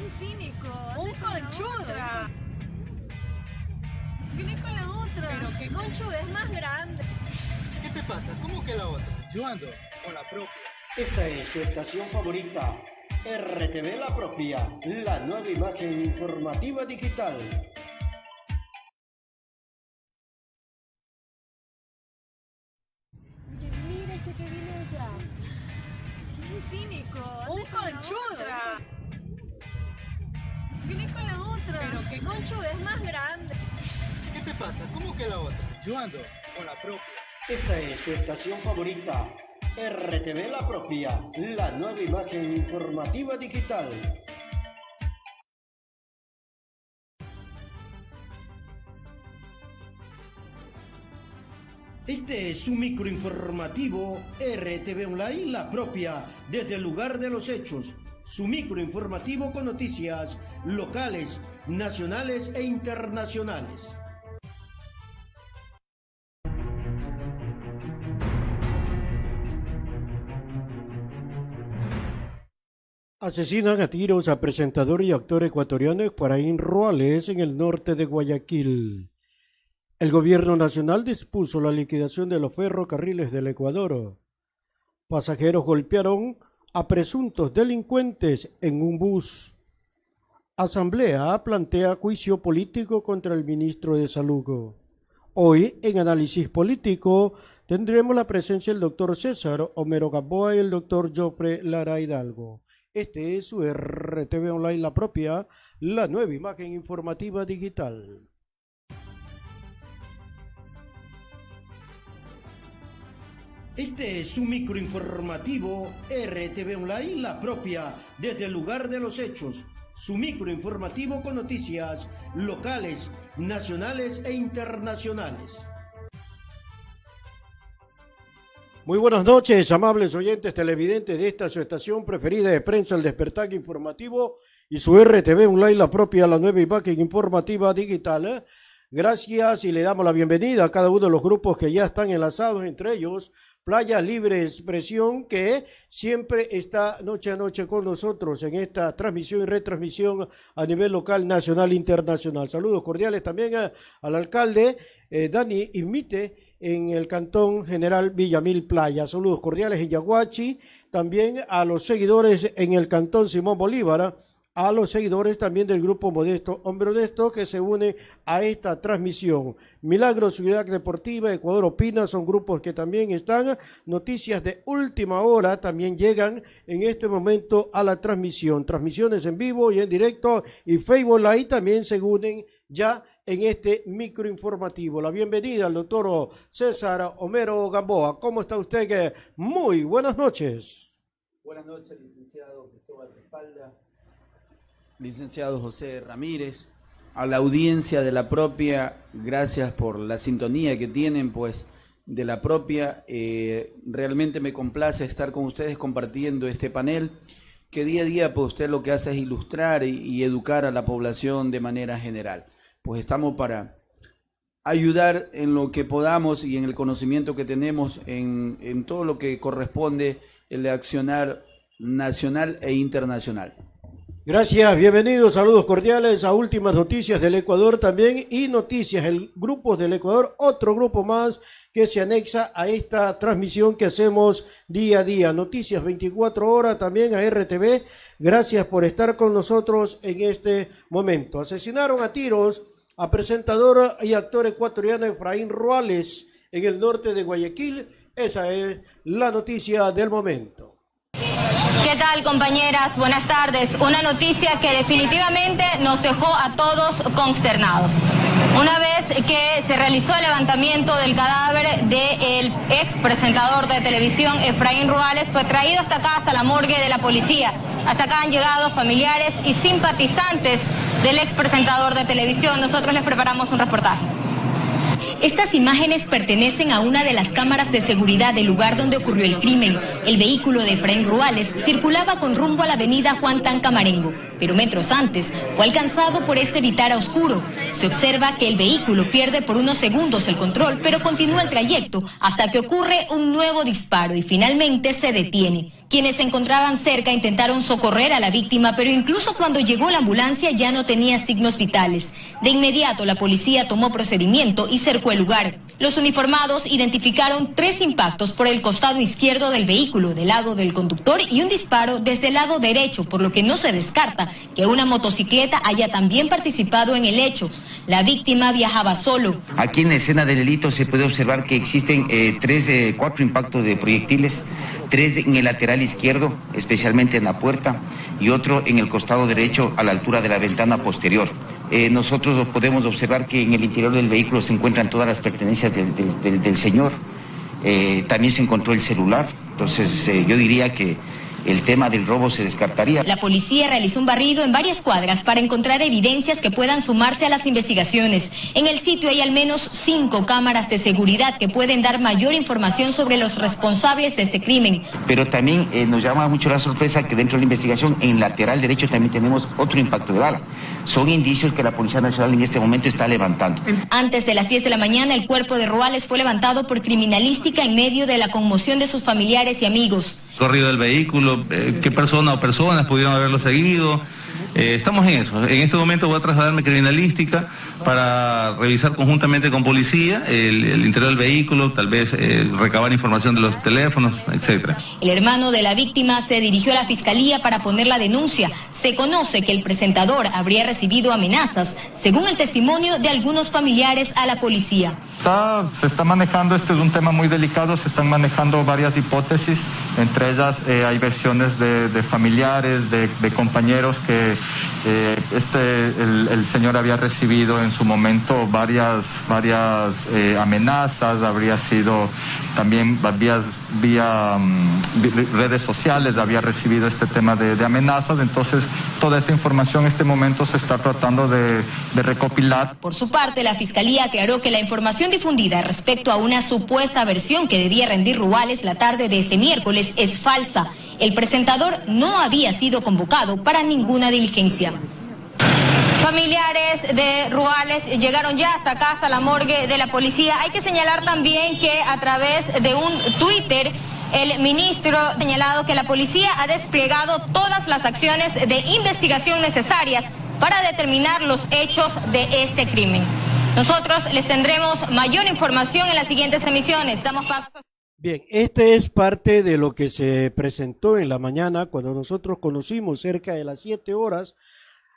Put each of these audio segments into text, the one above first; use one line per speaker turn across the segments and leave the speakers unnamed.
Un cínico.
Un conchudo.
Viene con la otra.
Pero qué conchudo es más grande.
¿Qué te pasa? ¿Cómo que la otra? Yo ando con la propia.
Esta es su estación favorita, RTV La Propia, la nueva imagen informativa digital.
Oye, mira ese que viene allá.
Un cínico.
Un conchudo.
Viene con la otra.
Pero qué conchudo es más grande.
¿Qué te pasa? ¿Cómo que la otra? Yo ando con la propia.
Esta es su estación favorita, RTV La Propia, la nueva imagen informativa digital. Este es su microinformativo RTV Online La Propia, desde el lugar de los hechos. Su microinformativo con noticias locales, nacionales e internacionales. Asesinan a tiros a presentador y actor ecuatoriano Efraín Ruales en el norte de Guayaquil. El gobierno nacional dispuso la liquidación de los ferrocarriles del Ecuador. Pasajeros golpearon a presuntos delincuentes en un bus. Asamblea plantea juicio político contra el ministro de Salud. Hoy, en análisis político, tendremos la presencia del doctor César Homero Gamboa y el doctor Jofre Lara Hidalgo. Este es su RTV Online La Propia, la nueva imagen informativa digital. Este es su microinformativo RTV Online La Propia, desde el lugar de los hechos. Su microinformativo con noticias locales, nacionales e internacionales. Muy buenas noches, amables oyentes televidentes de esta su estación preferida de prensa, El Despertar Informativo, y su RTV Online La Propia, la nueva imagen informativa digital. Gracias y le damos la bienvenida a cada uno de los grupos que ya están enlazados, entre ellos Playa Libre Expresión, que siempre está noche a noche con nosotros en esta transmisión y retransmisión a nivel local, nacional e internacional. Saludos cordiales también al alcalde Dani Imite en el Cantón General Villamil Playa. Saludos cordiales en Yaguachi, también a los seguidores en el Cantón Simón Bolívar, a los seguidores también del grupo Modesto Hombre Honesto que se une a esta transmisión. Milagro Ciudad Deportiva, Ecuador Opina, son grupos que también están. Noticias de última hora también llegan en este momento a la transmisión. Transmisiones en vivo y en directo y Facebook Live también se unen ya en este microinformativo. La bienvenida al doctor César Homero Gamboa. ¿Cómo está usted? Muy buenas noches.
Buenas noches, licenciado Cristóbal Respalda. Licenciado José Ramírez, a la audiencia de La Propia, gracias por la sintonía que tienen pues de La Propia. Realmente me complace estar con ustedes compartiendo este panel que día a día pues usted lo que hace es ilustrar y educar a la población de manera general. Pues estamos para ayudar en lo que podamos y en el conocimiento que tenemos en todo lo que corresponde el accionar nacional e internacional.
Gracias, bienvenidos, saludos cordiales a Últimas Noticias del Ecuador también y Noticias, el grupo del Ecuador, otro grupo más que se anexa a esta transmisión que hacemos día a día. Noticias 24 horas también a RTV, gracias por estar con nosotros en este momento. Asesinaron a tiros a presentador y actor ecuatoriano Efraín Ruales en el norte de Guayaquil. Esa es la noticia del momento.
¿Qué tal, compañeras? Buenas tardes. Una noticia que definitivamente nos dejó a todos consternados. Una vez que se realizó el levantamiento del cadáver del ex presentador de televisión Efraín Ruales, fue traído hasta acá, hasta la morgue de la policía. Hasta acá han llegado familiares y simpatizantes del ex presentador de televisión. Nosotros les preparamos un reportaje. Estas imágenes pertenecen a una de las cámaras de seguridad del lugar donde ocurrió el crimen. El vehículo de Efraín Ruales circulaba con rumbo a la avenida Juan Tancamarengo, pero metros antes fue alcanzado por este Vitara oscuro. Se observa que el vehículo pierde por unos segundos el control, pero continúa el trayecto hasta que ocurre un nuevo disparo y finalmente se detiene. Quienes se encontraban cerca intentaron socorrer a la víctima, pero incluso cuando llegó la ambulancia ya no tenía signos vitales. De inmediato la policía tomó procedimiento y cercó el lugar. Los uniformados identificaron 3 impactos por el costado izquierdo del vehículo, del lado del conductor, y un disparo desde el lado derecho, por lo que no se descarta que una motocicleta haya también participado en el hecho. La víctima viajaba solo.
Aquí en la escena del delito se puede observar que existen 4 impactos de proyectiles, 3 en el lateral izquierdo, especialmente en la puerta, y otro en el costado derecho a la altura de la ventana posterior. Nosotros podemos observar que en el interior del vehículo se encuentran todas las pertenencias del señor. También se encontró el celular. Entonces yo diría que el tema del robo se descartaría.
La policía realizó un barrido en varias cuadras para encontrar evidencias que puedan sumarse a las investigaciones. En el sitio hay al menos 5 cámaras de seguridad que pueden dar mayor información sobre los responsables de este crimen.
Pero también nos llama mucho la sorpresa que dentro de la investigación, en lateral derecho también tenemos otro impacto de bala. Son indicios que la Policía Nacional en este momento está levantando.
Antes de las 10 de la mañana, el cuerpo de Ruales fue levantado por criminalística en medio de la conmoción de sus familiares y amigos.
Corrido del vehículo, qué persona o personas pudieron haberlo seguido. Estamos en eso. En este momento voy a trasladarme a criminalística para revisar conjuntamente con policía el interior del vehículo, tal vez recabar información de los teléfonos, etcétera.
El hermano de la víctima se dirigió a la fiscalía para poner la denuncia. Se conoce que el presentador habría recibido amenazas, según el testimonio de algunos familiares a la policía.
Se está manejando, este es un tema muy delicado, se están manejando varias hipótesis, entre ellas hay versiones de familiares, de compañeros que el señor había recibido en su momento varias amenazas, habría sido también vía redes sociales, había recibido este tema de amenazas. Entonces toda esa información en este momento se está tratando de recopilar.
Por su parte, la Fiscalía aclaró que la información difundida respecto a una supuesta versión que debía rendir Ruales la tarde de este miércoles es falsa. El presentador no había sido convocado para ninguna diligencia. Familiares de Ruales llegaron ya hasta acá, hasta la morgue de la policía. Hay que señalar también que a través de un Twitter, el ministro ha señalado que la policía ha desplegado todas las acciones de investigación necesarias para determinar los hechos de este crimen. Nosotros les tendremos mayor información en las siguientes emisiones. Damos paso.
Bien, este es parte de lo que se presentó en la mañana cuando nosotros conocimos cerca de las 7 horas.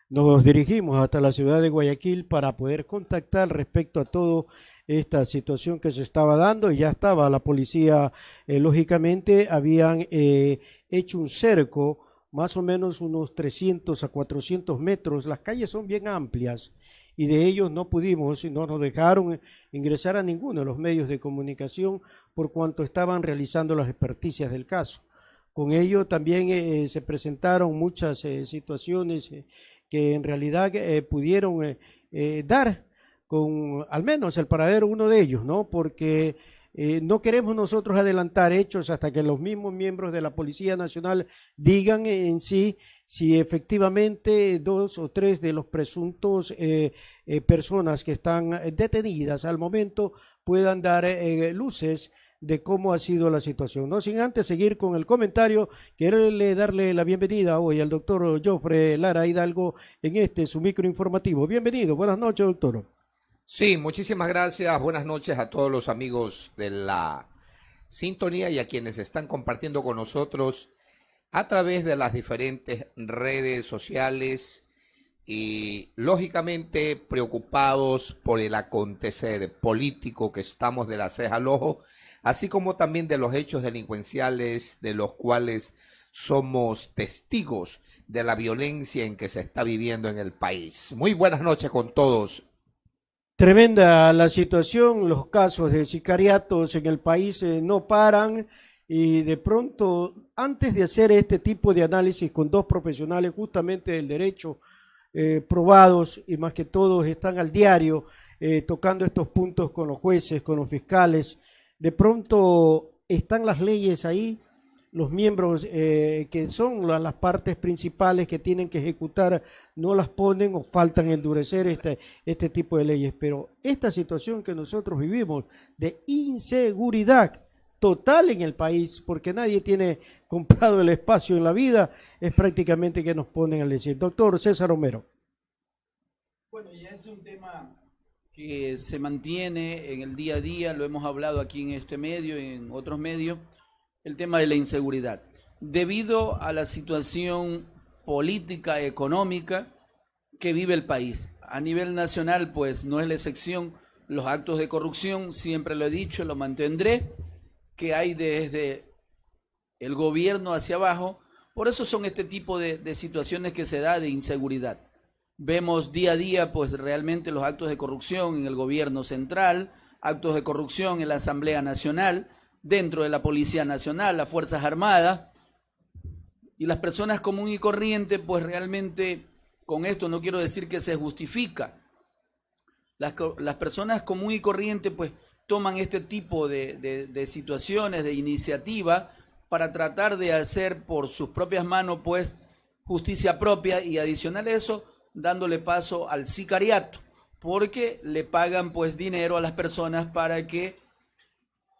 Nos dirigimos hasta la ciudad de Guayaquil para poder contactar respecto a toda esta situación que se estaba dando, y ya estaba la policía, lógicamente habían hecho un cerco, más o menos unos 300 a 400 metros, las calles son bien amplias, y de ellos no pudimos, no nos dejaron ingresar a ninguno de los medios de comunicación por cuanto estaban realizando las experticias del caso. Con ello también se presentaron muchas situaciones que en realidad pudieron dar con al menos el paradero uno de ellos, ¿no? Porque no queremos nosotros adelantar hechos hasta que los mismos miembros de la Policía Nacional digan en sí si efectivamente 2 o 3 de los presuntos personas que están detenidas al momento puedan dar luces de cómo ha sido la situación. No sin antes seguir con el comentario, quiero darle la bienvenida hoy al doctor Jofre Lara Hidalgo en su microinformativo. Bienvenido, buenas noches, doctor.
Sí, muchísimas gracias, buenas noches a todos los amigos de la sintonía y a quienes están compartiendo con nosotros a través de las diferentes redes sociales y lógicamente preocupados por el acontecer político que estamos de la ceja al ojo, así como también de los hechos delincuenciales de los cuales somos testigos de la violencia en que se está viviendo en el país. Muy buenas noches con todos.
Tremenda la situación, los casos de sicariatos en el país no paran, y de pronto, antes de hacer este tipo de análisis con 2 profesionales justamente del derecho, probados y más que todos están al diario tocando estos puntos con los jueces, con los fiscales, de pronto están las leyes ahí, los miembros que son las partes principales que tienen que ejecutar no las ponen o faltan endurecer este tipo de leyes, pero esta situación que nosotros vivimos de inseguridad total en el país, porque nadie tiene comprado el espacio en la vida, es prácticamente que nos ponen al decir. Doctor César Romero.
Bueno, ya es un tema que se mantiene en el día a día, lo hemos hablado aquí en este medio, en otros medios, el tema de la inseguridad. Debido a la situación política, económica que vive el país. A nivel nacional, pues no es la excepción. Los actos de corrupción, siempre lo he dicho, lo mantendré, que hay desde el gobierno hacia abajo. Por eso son este tipo de situaciones que se da de inseguridad. Vemos día a día, pues realmente los actos de corrupción en el gobierno central, actos de corrupción en la Asamblea Nacional, dentro de la Policía Nacional, las Fuerzas Armadas, y las personas común y corriente, pues realmente con esto no quiero decir que se justifica. Las personas común y corriente pues toman este tipo de situaciones, de iniciativa, para tratar de hacer por sus propias manos pues justicia propia, y adicional a eso, dándole paso al sicariato, porque le pagan pues dinero a las personas para que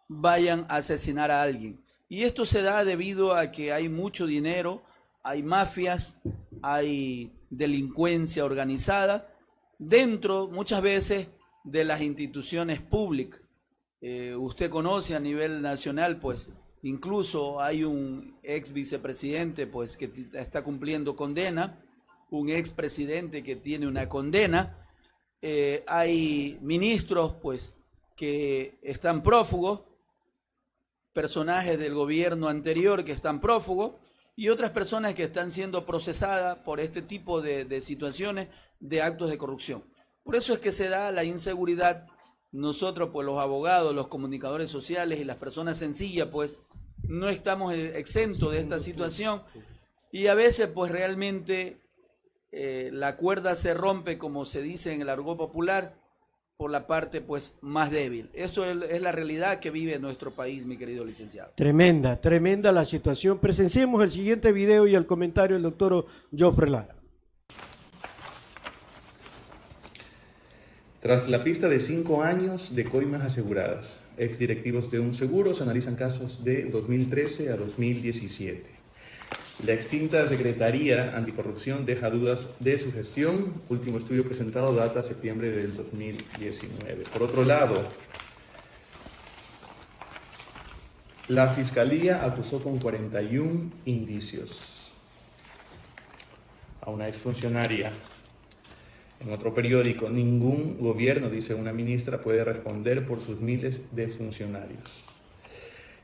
vayan a asesinar a alguien. Y esto se da debido a que hay mucho dinero, hay mafias, hay delincuencia organizada dentro muchas veces de las instituciones públicas. Usted conoce a nivel nacional, pues incluso hay un ex vicepresidente pues que está cumpliendo condena, un ex presidente que tiene una condena, hay ministros pues que están prófugos, personajes del gobierno anterior que están prófugos, y otras personas que están siendo procesadas por este tipo de situaciones, de actos de corrupción. Por eso es que se da la inseguridad. Nosotros, pues los abogados, los comunicadores sociales y las personas sencillas, pues no estamos exentos de esta situación, y a veces pues realmente la cuerda se rompe, como se dice en el argot popular, por la parte pues más débil. Eso es la realidad que vive nuestro país, mi querido licenciado.
Tremenda, tremenda la situación. Presenciemos el siguiente video y el comentario del doctor Jofre Lara.
Tras la pista de 5 años de coimas aseguradas, exdirectivos de un seguro se analizan casos de 2013 a 2017. La extinta Secretaría Anticorrupción deja dudas de su gestión. Último estudio presentado data septiembre del 2019. Por otro lado, la Fiscalía acusó con 41 indicios a una exfuncionaria. En otro periódico, ningún gobierno, dice una ministra, puede responder por sus miles de funcionarios.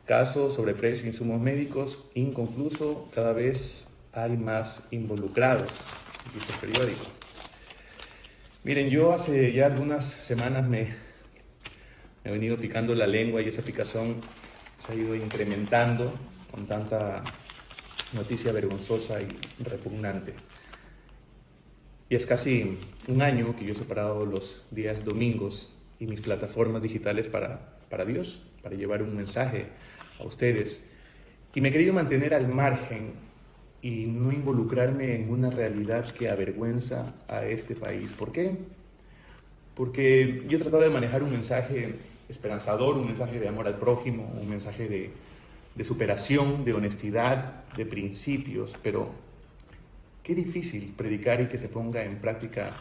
Caso sobre precio de insumos médicos inconcluso, cada vez hay más involucrados, dice el periódico. Miren, yo hace ya algunas semanas me he venido picando la lengua, y esa picazón se ha ido incrementando con tanta noticia vergonzosa y repugnante. Y es casi un año que yo he separado los días domingos y mis plataformas digitales para Dios, para llevar un mensaje a ustedes. Y me he querido mantener al margen y no involucrarme en una realidad que avergüenza a este país. ¿Por qué? Porque yo he tratado de manejar un mensaje esperanzador, un mensaje de amor al prójimo, un mensaje de superación, de honestidad, de principios, pero qué difícil predicar y que se ponga en práctica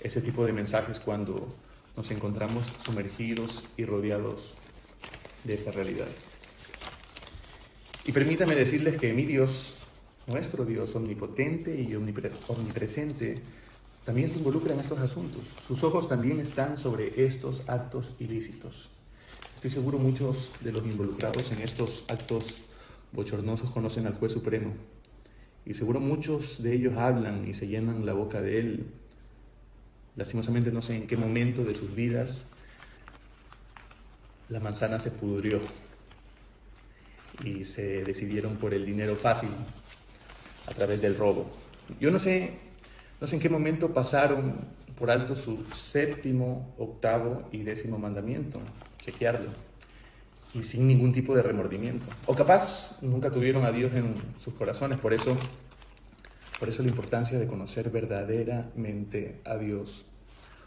ese tipo de mensajes cuando nos encontramos sumergidos y rodeados de esta realidad. Y permítame decirles que mi Dios, nuestro Dios omnipotente y omnipresente, también se involucra en estos asuntos. Sus ojos también están sobre estos actos ilícitos. Estoy seguro muchos de los involucrados en estos actos bochornosos conocen al Juez Supremo. Y seguro muchos de ellos hablan y se llenan la boca de él. Lastimosamente no sé en qué momento de sus vidas la manzana se pudrió y se decidieron por el dinero fácil a través del robo. Yo no sé en qué momento pasaron por alto su 7º, 8º y 10º mandamiento, chequearlo, y sin ningún tipo de remordimiento. O capaz nunca tuvieron a Dios en sus corazones, por eso la importancia de conocer verdaderamente a Dios,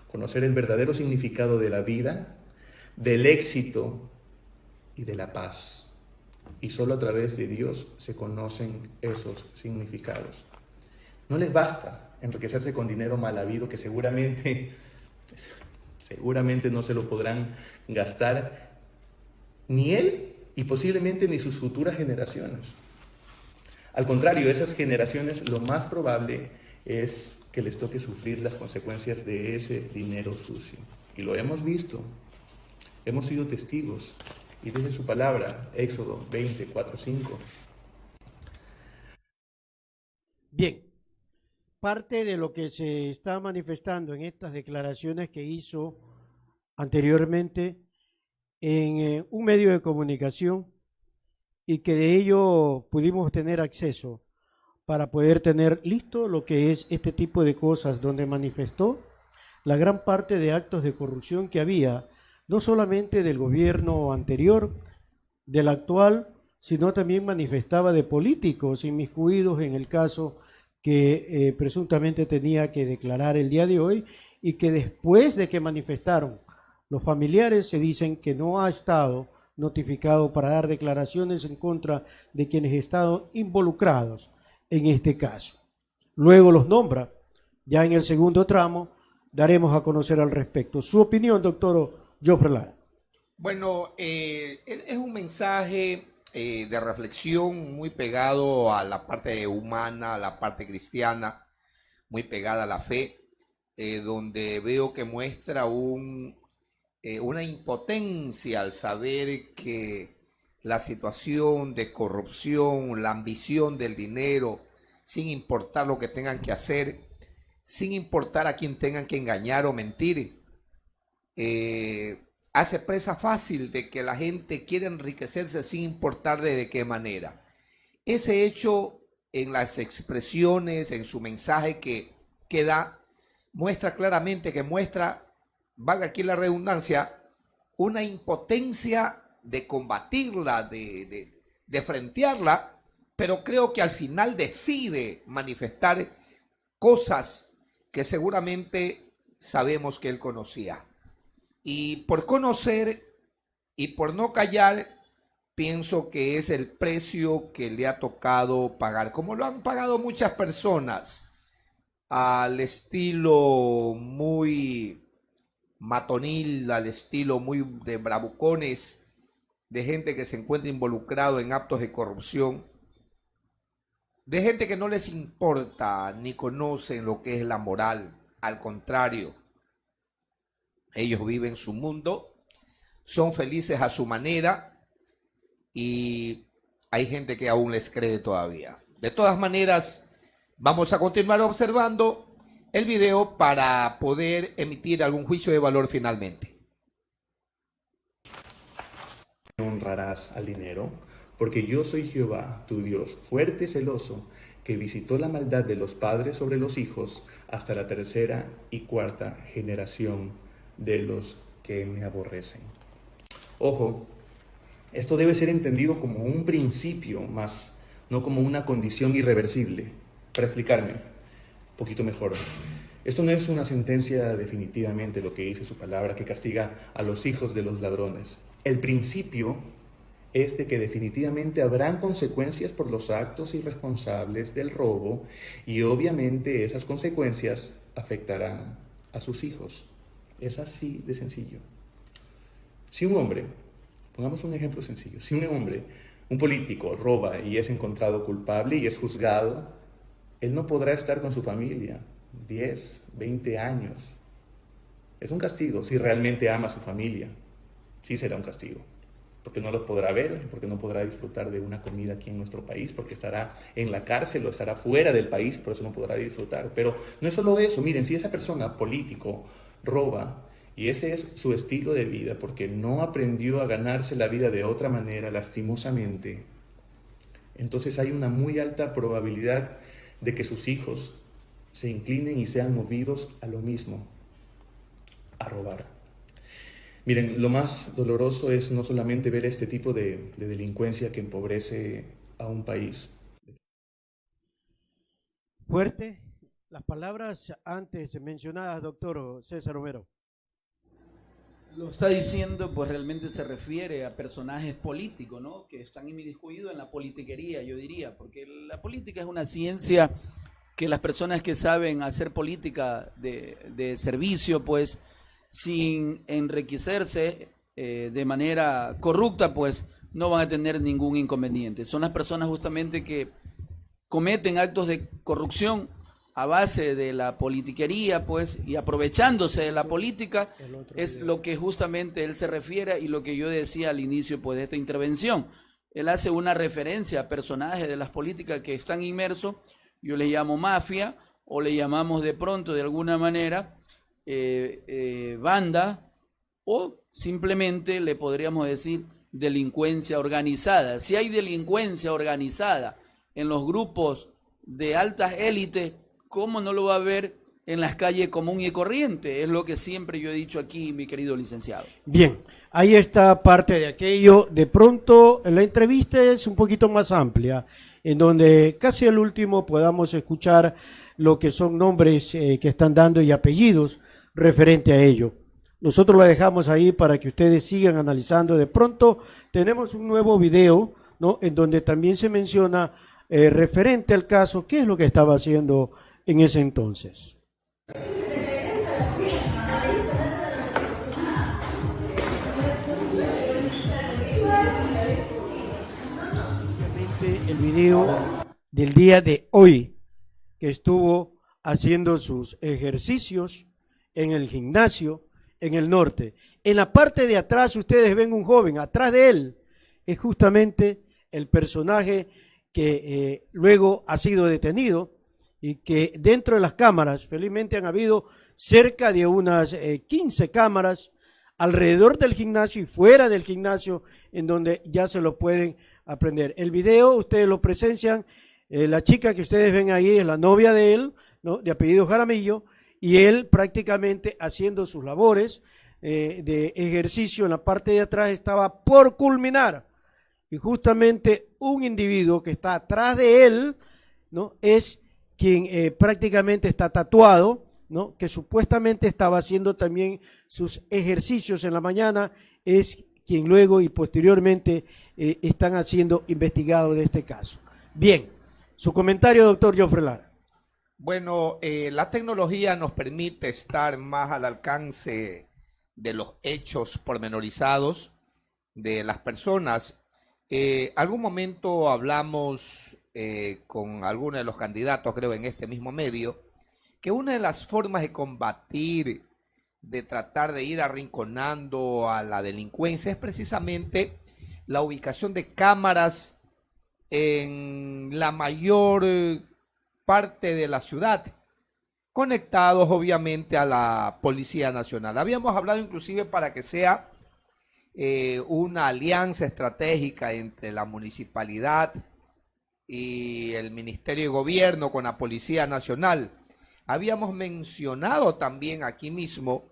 conocer el verdadero significado de la vida, del éxito y de la paz. y solo a través de Dios se conocen esos significados. No les basta enriquecerse con dinero mal habido que seguramente no se lo podrán gastar ni él y posiblemente ni sus futuras generaciones. Al contrario, esas generaciones lo más probable es que les toque sufrir las consecuencias de ese dinero sucio. Y lo hemos visto, hemos sido testigos. Y desde su palabra, Éxodo 20, 4, 5.
Bien, parte de lo que se está manifestando en estas declaraciones que hizo anteriormente en un medio de comunicación y que de ello pudimos tener acceso para poder tener listo lo que es este tipo de cosas, donde manifestó la gran parte de actos de corrupción que había, no solamente del gobierno anterior, del actual, sino también manifestaba de políticos inmiscuidos en el caso que presuntamente tenía que declarar el día de hoy, y que después de que manifestaron los familiares se dicen que no ha estado notificado para dar declaraciones en contra de quienes están involucrados en este caso. Luego los nombra. Ya en el segundo tramo daremos a conocer al respecto. Su opinión, doctor Jofre Lara.
Bueno, es un mensaje de reflexión muy pegado a la parte humana, a la parte cristiana, muy pegada a la fe, donde veo que muestra una impotencia al saber que la situación de corrupción, la ambición del dinero, sin importar lo que tengan que hacer, sin importar a quién tengan que engañar o mentir, hace presa fácil de que la gente quiere enriquecerse sin importar de qué manera. Ese hecho en las expresiones, en su mensaje que da, muestra claramente valga aquí la redundancia, una impotencia de combatirla, de frentearla, pero creo que al final decide manifestar cosas que seguramente sabemos que él conocía. Y por conocer y por no callar, pienso que es el precio que le ha tocado pagar, como lo han pagado muchas personas, al estilo muy matonil, al estilo muy de bravucones, de gente que se encuentra involucrado en actos de corrupción, de gente que no les importa ni conocen lo que es la moral. Al contrario, ellos viven su mundo, son felices a su manera y hay gente que aún les cree todavía. De todas maneras, vamos a continuar observando el video para poder emitir algún juicio de valor finalmente.
Honrarás al dinero, porque yo soy Jehová, tu Dios, fuerte y celoso, que visitó la maldad de los padres sobre los hijos hasta la tercera y cuarta generación de los que me aborrecen. Ojo, esto debe ser entendido como un principio, más no como una condición irreversible. Para explicarme un poquito mejor, esto no es una sentencia definitivamente, lo que dice su palabra, que castiga a los hijos de los ladrones. El principio es de que definitivamente habrán consecuencias por los actos irresponsables del robo, y obviamente esas consecuencias afectarán a sus hijos. Es así de sencillo. Si un hombre, pongamos un ejemplo sencillo, si un hombre, un político, roba y es encontrado culpable y es juzgado, él no podrá estar con su familia 10, 20 años. Es un castigo. Si realmente ama a su familia, sí será un castigo, porque no los podrá ver, porque no podrá disfrutar de una comida aquí en nuestro país, porque estará en la cárcel o estará fuera del país, por eso no podrá disfrutar. Pero no es solo eso. Miren, si esa persona, político, roba y ese es su estilo de vida, porque no aprendió a ganarse la vida de otra manera, lastimosamente, entonces hay una muy alta probabilidad de que sus hijos se inclinen y sean movidos a lo mismo, a robar. Miren, lo más doloroso es no solamente ver este tipo de delincuencia que empobrece a un país.
Fuerte las palabras antes mencionadas, doctor César Romero.
Lo está diciendo, pues realmente se refiere a personajes políticos, ¿no? Que están inmiscuidos en la politiquería, yo diría, porque la política es una ciencia que las personas que saben hacer política de servicio, pues sin enriquecerse de manera corrupta, pues no van a tener ningún inconveniente. Son las personas justamente que cometen actos de corrupción a base de la politiquería, pues, y aprovechándose de la política, es lo que justamente él se refiere y lo que yo decía al inicio, pues, de esta intervención. Él hace una referencia a personajes de las políticas que están inmersos, yo les llamo mafia, o le llamamos de pronto, de alguna manera, banda, o simplemente le podríamos decir delincuencia organizada. Si hay delincuencia organizada en los grupos de altas élites, ¿cómo no lo va a ver en las calles común y corriente? Es lo que siempre yo he dicho aquí, mi querido licenciado.
Bien, ahí está parte de aquello. De pronto, la entrevista es un poquito más amplia, en donde casi al último podamos escuchar lo que son nombres que están dando y apellidos referente a ello. Nosotros lo dejamos ahí para que ustedes sigan analizando. De pronto tenemos un nuevo video, ¿no?, en donde también se menciona referente al caso, qué es lo que estaba haciendo en ese entonces. El video del día de hoy, que estuvo haciendo sus ejercicios en el gimnasio en el norte. En la parte de atrás ustedes ven un joven, atrás de él es justamente el personaje que luego ha sido detenido y que dentro de las cámaras, felizmente han habido cerca de unas 15 cámaras alrededor del gimnasio y fuera del gimnasio en donde ya se lo pueden aprender. El video ustedes lo presencian, la chica que ustedes ven ahí es la novia de él, ¿no?, de apellido Jaramillo, y él prácticamente haciendo sus labores de ejercicio en la parte de atrás estaba por culminar. Y justamente un individuo que está atrás de él, ¿no?, es quien prácticamente está tatuado, ¿no?, que supuestamente estaba haciendo también sus ejercicios en la mañana, es quien luego y posteriormente están siendo investigados de este caso. Bien, su comentario, doctor Joffre Lara.
Bueno, la tecnología nos permite estar más al alcance de los hechos pormenorizados de las personas. Algún momento hablamos con algunos de los candidatos, creo, en este mismo medio, que una de las formas de combatir, de tratar de ir arrinconando a la delincuencia es precisamente la ubicación de cámaras en la mayor parte de la ciudad, conectados obviamente a la Policía Nacional. Habíamos hablado inclusive para que sea una alianza estratégica entre la municipalidad y el Ministerio de Gobierno con la Policía Nacional. Habíamos mencionado también aquí mismo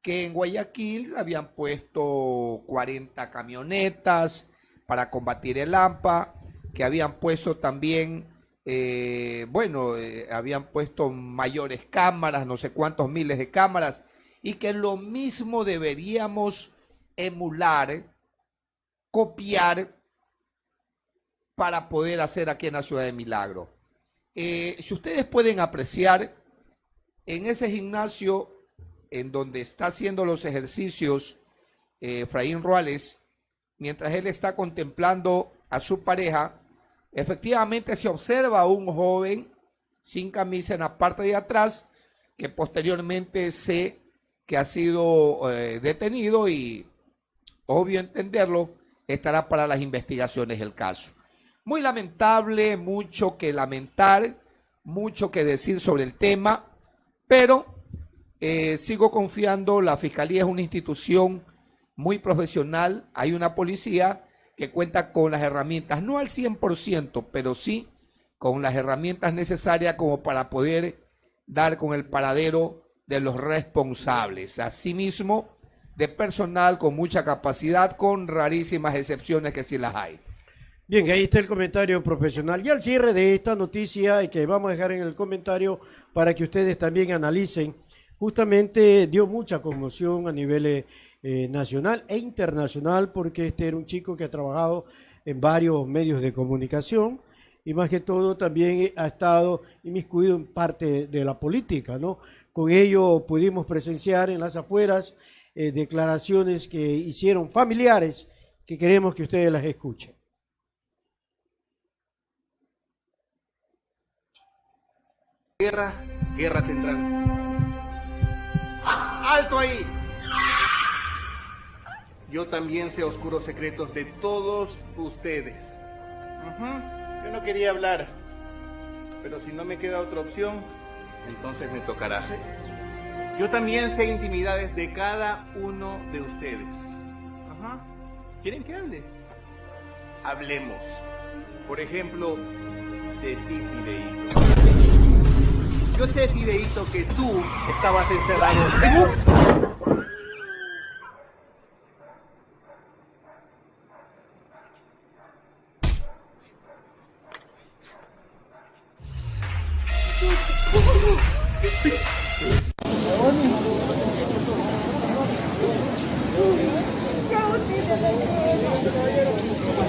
que en Guayaquil habían puesto 40 camionetas para combatir el AMPA, que habían puesto también habían puesto mayores cámaras, no sé cuántos miles de cámaras, y que lo mismo deberíamos emular, copiar, para poder hacer aquí en la ciudad de Milagro. Si ustedes pueden apreciar, en ese gimnasio en donde está haciendo los ejercicios Efraín Ruales, mientras él está contemplando a su pareja, efectivamente se observa a un joven sin camisa en la parte de atrás, que posteriormente sé que ha sido detenido y, obvio entenderlo, estará para las investigaciones del caso. Muy lamentable, mucho que lamentar, mucho que decir sobre el tema, pero sigo confiando. La Fiscalía es una institución muy profesional, hay una policía que cuenta con las herramientas, no al 100%, pero sí con las herramientas necesarias como para poder dar con el paradero de los responsables. Asimismo, de personal con mucha capacidad, con rarísimas excepciones que sí las hay.
Bien, ahí está el comentario profesional. Y al cierre de esta noticia, y que vamos a dejar en el comentario para que ustedes también analicen, justamente dio mucha conmoción a nivel nacional e internacional, porque este era un chico que ha trabajado en varios medios de comunicación y más que todo también ha estado inmiscuido en parte de la política, ¿no? Con ello pudimos presenciar en las afueras declaraciones que hicieron familiares que queremos que ustedes las escuchen.
Guerra tendrán. ¡Alto ahí! Yo también sé oscuros secretos de todos ustedes. Yo no quería hablar, pero si no me queda otra opción, entonces me tocará. Yo también sé intimidades de cada uno de ustedes. ¿Quieren que hable? Hablemos. Por ejemplo, de ti, Fideíto. Yo sé, Fideíto, que tú estabas encerrado.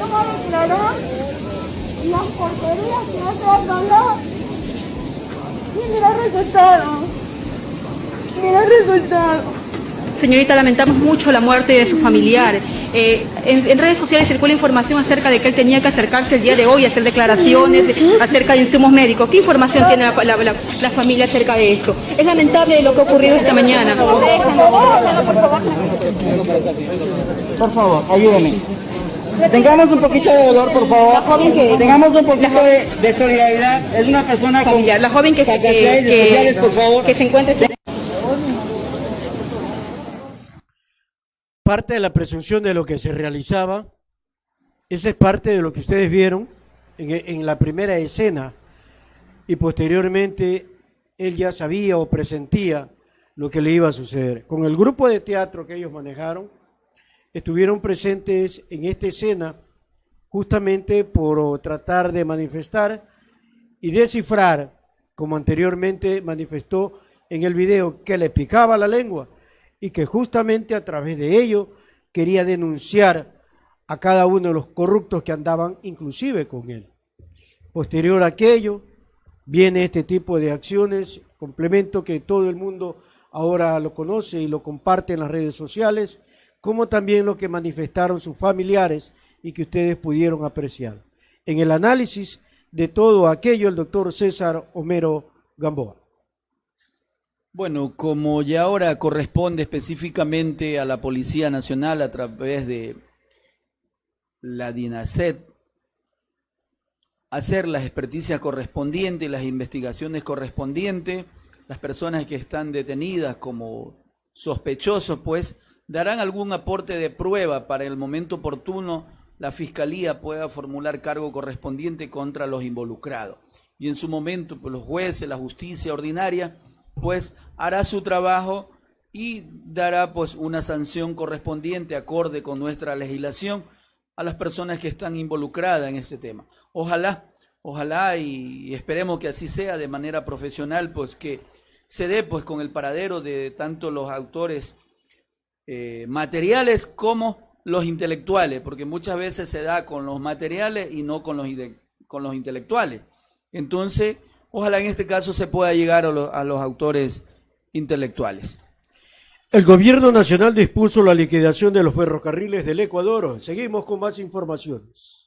¿Cómo declarar las porquerías que hace Ronda? Y mira el resultado. Mira el resultado.
Señorita, lamentamos mucho la muerte de su familiar. En redes sociales circula información acerca de que él tenía que acercarse el día de hoy a hacer declaraciones acerca de insumos médicos. ¿Qué información tiene la familia acerca de esto? Es lamentable lo que ha ocurrido esta mañana.
Por favor, ayúdame. Tengamos un poquito de dolor, por favor.
La joven que...
Tengamos un poquito de solidaridad. Es una persona
familiar. La joven que se encuentra...
Parte de la presunción de lo que se realizaba, esa es parte de lo que ustedes vieron en la primera escena, y posteriormente él ya sabía o presentía lo que le iba a suceder. Con el grupo de teatro que ellos manejaron, estuvieron presentes en esta escena justamente por tratar de manifestar y descifrar, como anteriormente manifestó en el video, que le picaba la lengua y que justamente a través de ello quería denunciar a cada uno de los corruptos que andaban inclusive con él. Posterior a aquello, viene este tipo de acciones, complemento que todo el mundo ahora lo conoce y lo comparte en las redes sociales, como también lo que manifestaron sus familiares y que ustedes pudieron apreciar. En el análisis de todo aquello, el doctor César Homero Gamboa.
Bueno, como ya ahora corresponde específicamente a la Policía Nacional a través de la DINASET hacer las experticias correspondientes, las investigaciones correspondientes, las personas que están detenidas como sospechosos, pues darán algún aporte de prueba para el momento oportuno la Fiscalía pueda formular cargo correspondiente contra los involucrados. Y en su momento, pues los jueces, la justicia ordinaria, pues hará su trabajo y dará pues una sanción correspondiente acorde con nuestra legislación a las personas que están involucradas en este tema. Ojalá y esperemos que así sea de manera profesional, pues que se dé pues con el paradero de tanto los autores materiales como los intelectuales, porque muchas veces se da con los materiales y no con los intelectuales. Entonces, ojalá en este caso se pueda llegar a los autores intelectuales.
El gobierno nacional dispuso la liquidación de los ferrocarriles del Ecuador. Seguimos con más informaciones.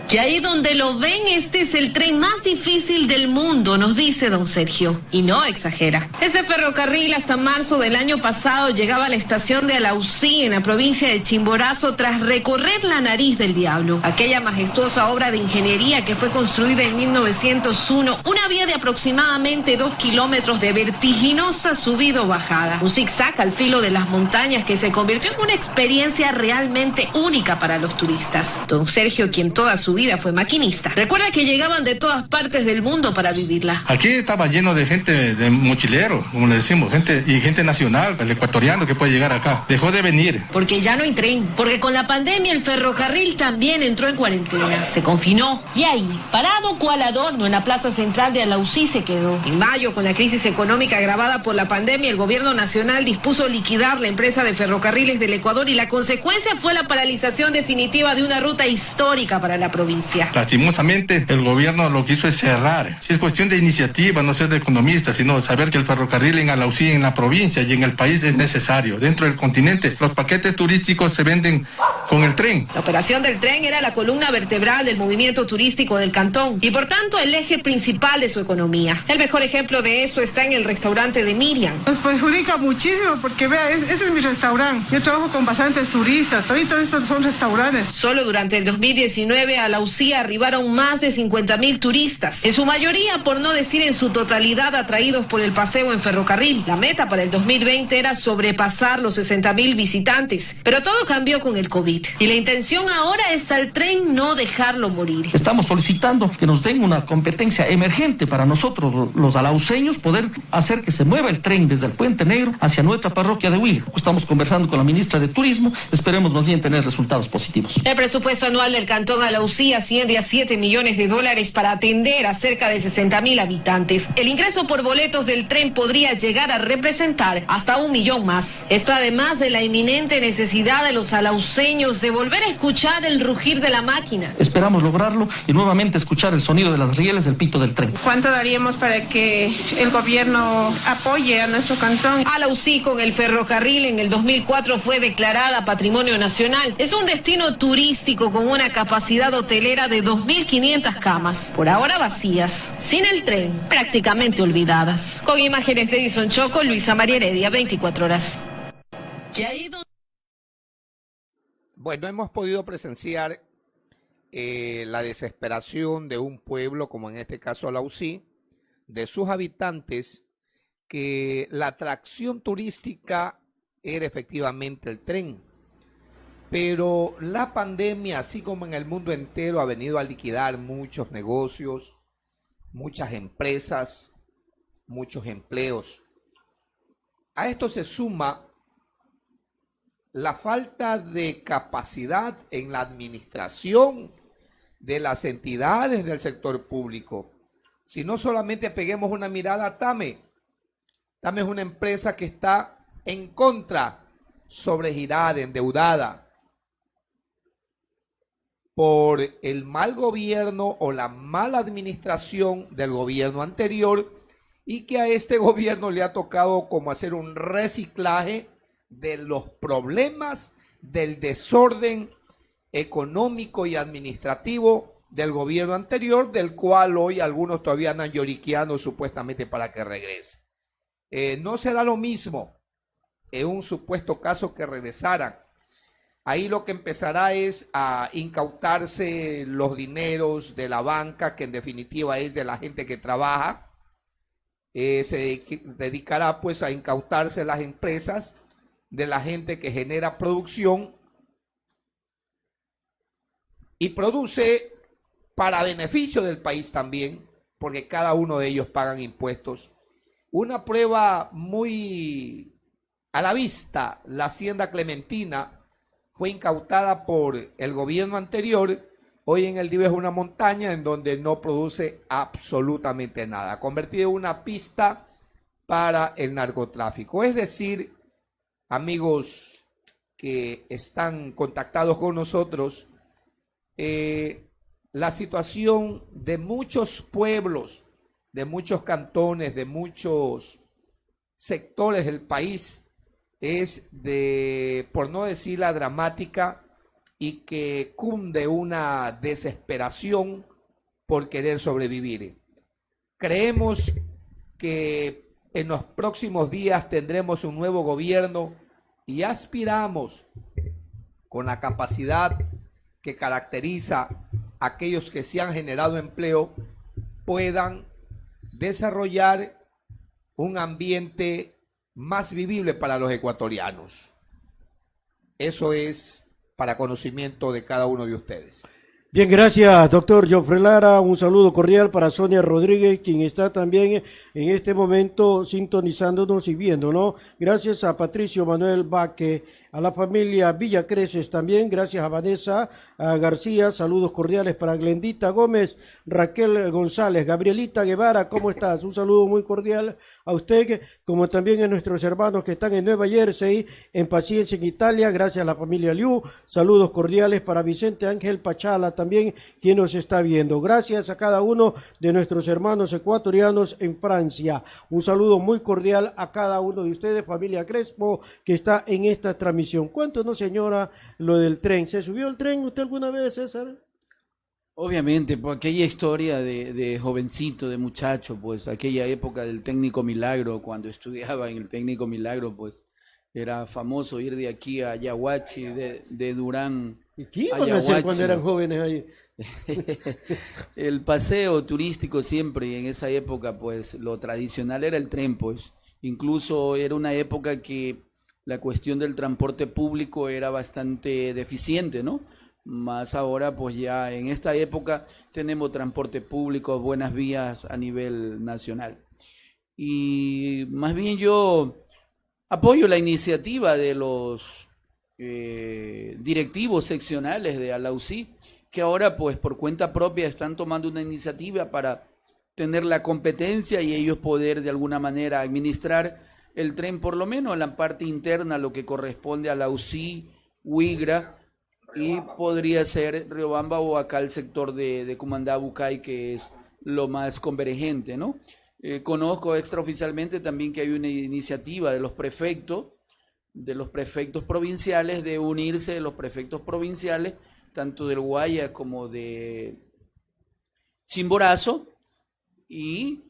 Que ahí donde lo ven, este es el tren más difícil del mundo, nos dice don Sergio, y no exagera. Ese ferrocarril hasta marzo del año pasado llegaba a la estación de Alausí, en la provincia de Chimborazo, tras recorrer la nariz del diablo. Aquella majestuosa obra de ingeniería que fue construida en 1901, una vía de aproximadamente 2 kilómetros de vertiginosa subida o bajada. Un zigzag al filo de las montañas que se convirtió en una experiencia realmente única para los turistas. Don Sergio, quien toda su vida vida fue maquinista. Recuerda que llegaban de todas partes del mundo para vivirla.
Aquí estaba lleno de gente, de mochileros, como le decimos, gente nacional, el ecuatoriano que puede llegar acá. Dejó de venir.
Porque ya no hay tren, porque con la pandemia el ferrocarril también entró en cuarentena, se confinó y ahí, parado cual adorno en la plaza central de Alausí se quedó. En mayo, con la crisis económica agravada por la pandemia, el gobierno nacional dispuso liquidar la empresa de ferrocarriles del Ecuador y la consecuencia fue la paralización definitiva de una ruta histórica para la provincia.
Lastimosamente, el gobierno lo que hizo es cerrar. Si es cuestión de iniciativa, no ser de economista, sino saber que el ferrocarril en Alausí, en la provincia y en el país es necesario. Dentro del continente, los paquetes turísticos se venden con el tren.
La operación del tren era la columna vertebral del movimiento turístico del cantón y por tanto el eje principal de su economía. El mejor ejemplo de eso está en el restaurante de Miriam.
Nos perjudica muchísimo porque vea, ese es mi restaurante. Yo trabajo con bastantes turistas, todos estos son restaurantes.
Solo durante el 2019 a Alausí arribaron más de 50.000 turistas, en su mayoría, por no decir en su totalidad, atraídos por el paseo en ferrocarril. La meta para el 2020 era sobrepasar los 60.000 visitantes, pero todo cambió con el COVID. Y la intención ahora es al tren no dejarlo morir.
Estamos solicitando que nos den una competencia emergente para nosotros, los alauceños, poder hacer que se mueva el tren desde el Puente Negro hacia nuestra parroquia de Huila. Estamos conversando con la ministra de Turismo, esperemos más bien tener resultados positivos.
El presupuesto anual del cantón Alausí asciende a $7 millones para atender a cerca de 60.000 habitantes. El ingreso por boletos del tren podría llegar a representar hasta 1 millón más. Esto además de la inminente necesidad de los alauceños de volver a escuchar el rugir de la máquina.
Esperamos lograrlo y nuevamente escuchar el sonido de las rieles del pito del tren.
¿Cuánto daríamos para que el gobierno apoye a nuestro cantón?
Alausí, con el ferrocarril, en el 2004 fue declarada Patrimonio Nacional. Es un destino turístico con una capacidad hotelera de 2.500 camas, por ahora vacías, sin el tren, prácticamente olvidadas. Con imágenes de Edison Choco, Luisa María Heredia, 24 horas.
Bueno, hemos podido presenciar la desesperación de un pueblo, como en este caso Alausí, de sus habitantes, que la atracción turística era efectivamente el tren. Pero la pandemia, así como en el mundo entero, ha venido a liquidar muchos negocios, muchas empresas, muchos empleos. A esto se suma la falta de capacidad en la administración de las entidades del sector público. Si no solamente peguemos una mirada a TAME. TAME es una empresa que está en contra, sobregirada, endeudada, por el mal gobierno o la mala administración del gobierno anterior, y que a este gobierno le ha tocado como hacer un reciclaje de los problemas del desorden económico y administrativo del gobierno anterior, del cual hoy algunos todavía andan lloriqueando supuestamente para que regrese. No será lo mismo en un supuesto caso que regresaran. Ahí lo que empezará es a incautarse los dineros de la banca, que en definitiva es de la gente que trabaja. Se dedicará pues a incautarse las empresas de la gente que genera producción y produce para beneficio del país también, porque cada uno de ellos pagan impuestos. Una prueba muy a la vista, la hacienda Clementina fue incautada por el gobierno anterior. Hoy en el Divo es una montaña en donde no produce absolutamente nada, convertida en una pista para el narcotráfico. Es decir, amigos que están contactados con nosotros, la situación de muchos pueblos, de muchos cantones, de muchos sectores del país es de, por no decir la dramática, y que cunde una desesperación por querer sobrevivir. Creemos que en los próximos días tendremos un nuevo gobierno y aspiramos, con la capacidad que caracteriza a aquellos que se han generado empleo, puedan desarrollar un ambiente más vivible para los ecuatorianos. Eso es para conocimiento de cada uno de ustedes.
Bien, gracias, doctor Jofre Lara. Un saludo cordial para Sonia Rodríguez, quien está también en este momento sintonizándonos y viéndonos. Gracias a Patricio Manuel Baque, a la familia Villa Creces también. Gracias a Vanessa García. Saludos cordiales para Glendita Gómez, Raquel González, Gabrielita Guevara. ¿Cómo estás? Un saludo muy cordial a usted, como también a nuestros hermanos que están en Nueva Jersey, en Paciencia, en Italia. Gracias a la familia Liu. Saludos cordiales para Vicente Ángel Pachala también, quien nos está viendo. Gracias a cada uno de nuestros hermanos ecuatorianos en Francia. Un saludo muy cordial a cada uno de ustedes, familia Crespo, que está en esta transmisión. ¿Cuánto no, señora, lo del tren? ¿Se subió el tren usted alguna vez, César?
Obviamente, por aquella historia de jovencito, de muchacho, pues aquella época del Técnico Milagro, cuando estudiaba en el Técnico Milagro, pues era famoso ir de aquí a Yaguachi, de Durán
¿Y qué
a
iban a hacer
Yaguachi.
cuando eran jóvenes ahí?
El paseo turístico siempre, y en esa época pues lo tradicional era el tren, pues incluso era una época que la cuestión del transporte público era bastante deficiente, ¿no? Más ahora pues ya en esta época tenemos transporte público, buenas vías a nivel nacional. Y más bien yo apoyo la iniciativa de los directivos seccionales de Alausí, que ahora pues por cuenta propia están tomando una iniciativa para tener la competencia y ellos poder de alguna manera administrar el tren, por lo menos en la parte interna, lo que corresponde a Alausí, Huigra, y podría ser Riobamba o acá el sector de Cumandá, Bucay, que es lo más convergente, ¿no? Conozco extraoficialmente también que hay una iniciativa de los prefectos provinciales, de unirse los prefectos provinciales, tanto del Guaya como de Chimborazo, y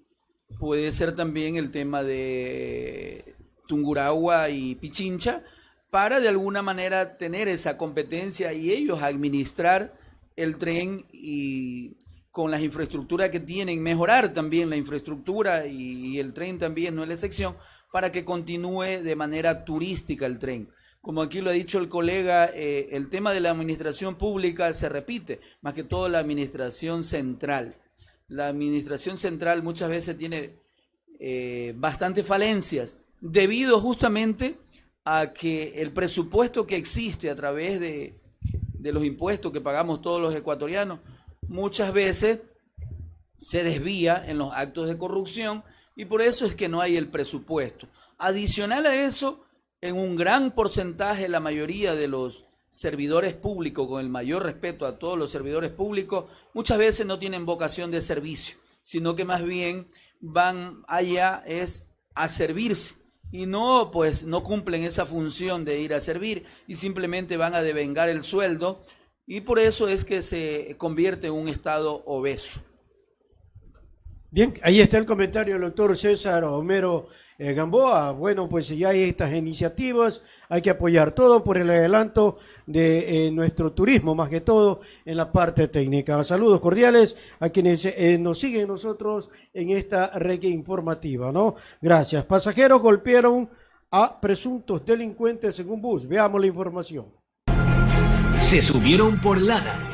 puede ser también el tema de Tungurahua y Pichincha, para de alguna manera tener esa competencia y ellos administrar el tren y con las infraestructuras que tienen, mejorar también la infraestructura y el tren también no es la excepción, para que continúe de manera turística el tren. Como aquí lo ha dicho el colega, el tema de la administración pública se repite, más que todo la administración central. La administración central muchas veces tiene bastantes falencias, debido justamente a que el presupuesto que existe a través de los impuestos que pagamos todos los ecuatorianos, muchas veces se desvía en los actos de corrupción y por eso es que no hay el presupuesto. Adicional a eso, en un gran porcentaje, la mayoría de los servidores públicos, con el mayor respeto a todos los servidores públicos, muchas veces no tienen vocación de servicio, sino que más bien van allá es a servirse y no, pues, no cumplen esa función de ir a servir y simplemente van a devengar el sueldo y por eso es que se convierte en un estado obeso.
Bien, ahí está el comentario del doctor César Homero Gamboa. Bueno, pues ya hay estas iniciativas, hay que apoyar todo por el adelanto de nuestro turismo, más que todo en la parte técnica. Saludos cordiales a quienes nos siguen nosotros en esta red informativa, ¿no? Gracias. Pasajeros golpearon a presuntos delincuentes en un bus. Veamos la información.
Se subieron por lana,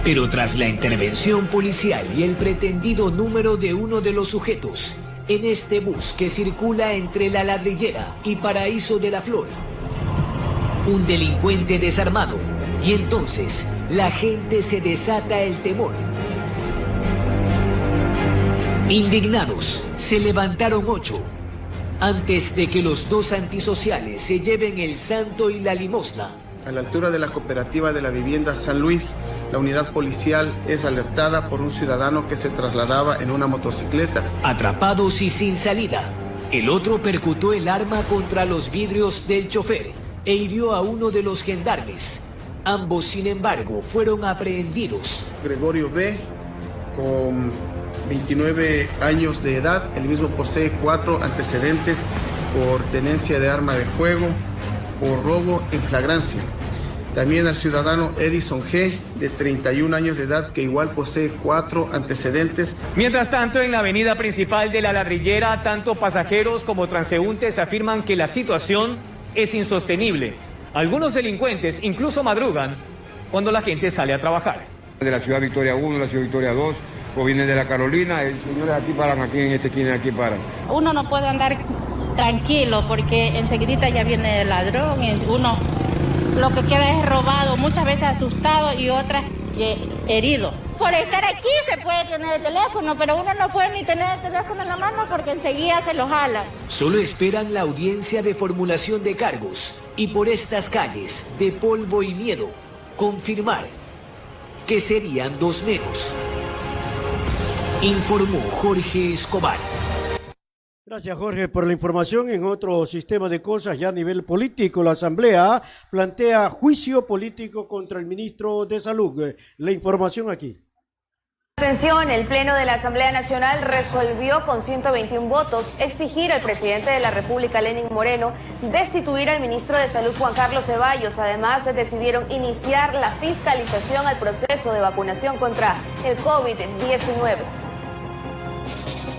pero tras la intervención policial y el pretendido número de uno de los sujetos en este bus que circula entre La Ladrillera y Paraíso de la Flor, un delincuente desarmado, y entonces la gente se desata el temor. Indignados, se levantaron 8 antes de que los dos antisociales se lleven el santo y la limosna.
A la altura de la cooperativa de la vivienda San Luis, la unidad policial es alertada por un ciudadano que se trasladaba en una motocicleta.
Atrapados y sin salida, el otro percutó el arma contra los vidrios del chofer e hirió a uno de los gendarmes. Ambos, sin embargo, fueron aprehendidos.
Gregorio B., con 29 años de edad, el mismo posee 4 antecedentes por tenencia de arma de fuego, por robo en flagrancia. También al ciudadano Edison G., de 31 años de edad, que igual posee 4 antecedentes.
Mientras tanto, en la avenida principal de La Ladrillera, tanto pasajeros como transeúntes afirman que la situación es insostenible. Algunos delincuentes incluso madrugan cuando la gente sale a trabajar.
De la ciudad Victoria 1, la ciudad Victoria 2, o vienen de la Carolina, el señores aquí paran, aquí en esta esquina, aquí paran.
Uno no puede andar tranquilo porque enseguida ya viene el ladrón y uno lo que queda es robado, muchas veces asustado y otras herido. Por estar aquí se puede tener el teléfono, pero uno no puede ni tener el teléfono en la mano porque enseguida se lo jalan.
Solo esperan la audiencia de formulación de cargos y por estas calles de polvo y miedo confirmar que serían 2 menos. Informó Jorge Escobar.
Gracias, Jorge, por la información. En otro sistema de cosas, ya a nivel político, la Asamblea plantea juicio político contra el ministro de Salud. La información aquí.
Atención, el Pleno de la Asamblea Nacional resolvió con 121 votos exigir al presidente de la República, Lenín Moreno, destituir al ministro de Salud, Juan Carlos Ceballos. Además, decidieron iniciar la fiscalización al proceso de vacunación contra el COVID-19.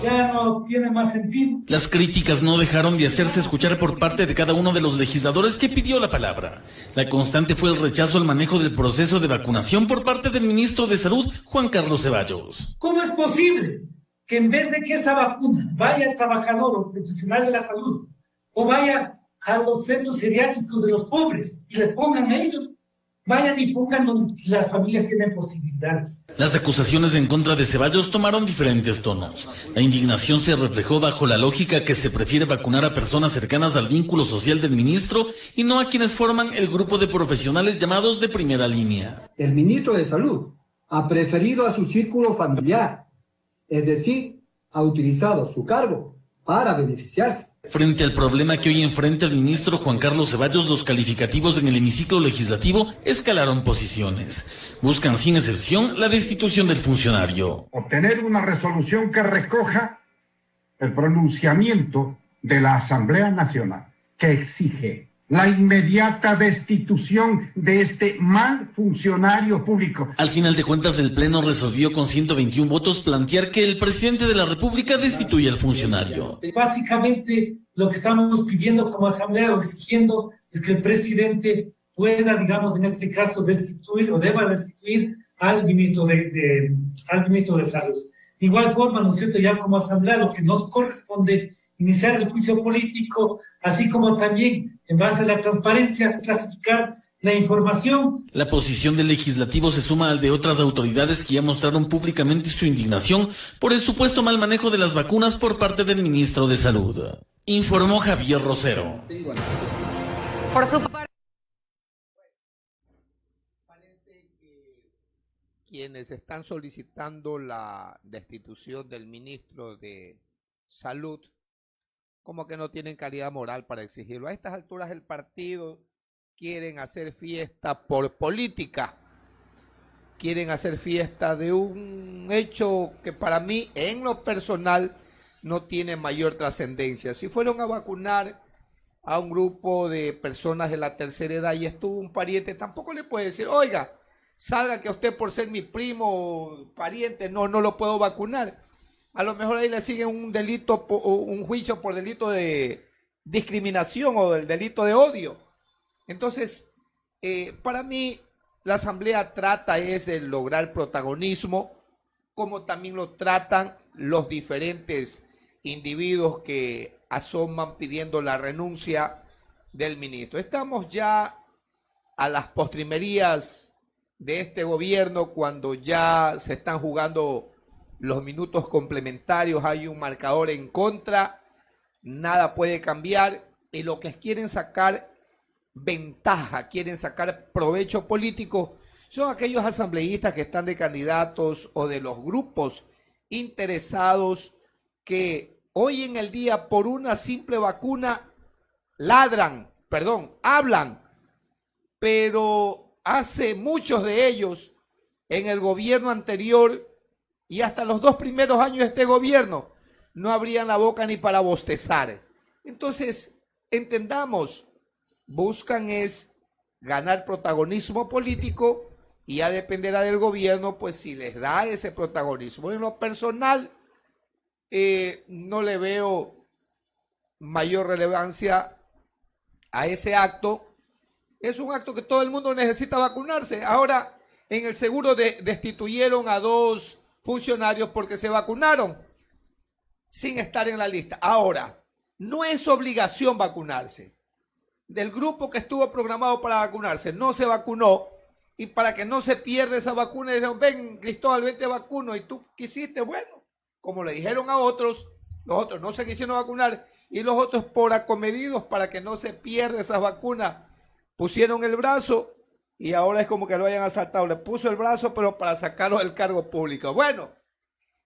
Ya no tiene más sentido.
Las críticas no dejaron de hacerse escuchar por parte de cada uno de los legisladores que pidió la palabra. La constante fue el rechazo al manejo del proceso de vacunación por parte del ministro de Salud, Juan Carlos Ceballos.
¿Cómo es posible que en vez de que esa vacuna vaya al trabajador o profesional de la salud o vaya a los centros geriátricos de los pobres y les pongan a ellos, vayan y pongan donde las familias tienen posibilidades?
Las acusaciones en contra de Ceballos tomaron diferentes tonos. La indignación se reflejó bajo la lógica que se prefiere vacunar a personas cercanas al vínculo social del ministro y no a quienes forman el grupo de profesionales llamados de primera línea.
El ministro de Salud ha preferido a su círculo familiar, es decir, ha utilizado su cargo para beneficiarse.
Frente al problema que hoy enfrenta el ministro Juan Carlos Ceballos, los calificativos en el hemiciclo legislativo escalaron posiciones. Buscan sin excepción la destitución del funcionario.
Obtener una resolución que recoja el pronunciamiento de la Asamblea Nacional, que exige la inmediata destitución de este mal funcionario público.
Al final de cuentas, el Pleno resolvió con 121 votos plantear que el presidente de la República destituya al funcionario.
Básicamente, lo que estamos pidiendo como Asamblea o exigiendo es que el presidente pueda, digamos, en este caso, destituir o deba destituir al ministro de Salud. De igual forma, ¿no es cierto?, ya como Asamblea lo que nos corresponde iniciar el juicio político, así como también, en base a la transparencia, clasificar la información.
La posición del legislativo se suma al de otras autoridades que ya mostraron públicamente su indignación por el supuesto mal manejo de las vacunas por parte del ministro de Salud. Informó Javier Rosero.
Por su parte,
quienes están solicitando la destitución del ministro de Salud, como que no tienen calidad moral para exigirlo. A estas alturas el partido quieren hacer fiesta por política, quieren hacer fiesta de un hecho que para mí, en lo personal, no tiene mayor trascendencia. Si fueron a vacunar a un grupo de personas de la tercera edad y estuvo un pariente, tampoco le puede decir, oiga, salga que usted por ser mi primo o pariente, no lo puedo vacunar. A lo mejor ahí le siguen un delito, un juicio por delito de discriminación o del delito de odio. Entonces, para mí, la Asamblea trata es de lograr protagonismo, como también lo tratan los diferentes individuos que asoman pidiendo la renuncia del ministro. Estamos ya a las postrimerías de este gobierno, cuando ya se están jugando los minutos complementarios, hay un marcador en contra, nada puede cambiar y lo que quieren sacar ventaja, quieren sacar provecho político, son aquellos asambleístas que están de candidatos o de los grupos interesados que hoy en el día por una simple vacuna hablan, pero hace muchos de ellos en el gobierno anterior y hasta los 2 primeros años de este gobierno no abrían la boca ni para bostezar. Entonces, entendamos, buscan es ganar protagonismo político y ya dependerá del gobierno, pues si les da ese protagonismo. En lo personal, no le veo mayor relevancia a ese acto. Es un acto que todo el mundo necesita vacunarse. Ahora, en el seguro destituyeron a 2 funcionarios porque se vacunaron sin estar en la lista. Ahora, no es obligación vacunarse. Del grupo que estuvo programado para vacunarse, no se vacunó, y para que no se pierda esa vacuna, dijeron, ven, Cristóbal, vente vacuno, y tú quisiste, bueno, como le dijeron a otros, los otros no se quisieron vacunar, y los otros por acomedidos para que no se pierda esas vacunas, pusieron el brazo, y ahora es como que lo hayan asaltado, le puso el brazo, pero para sacarlo del cargo público. Bueno,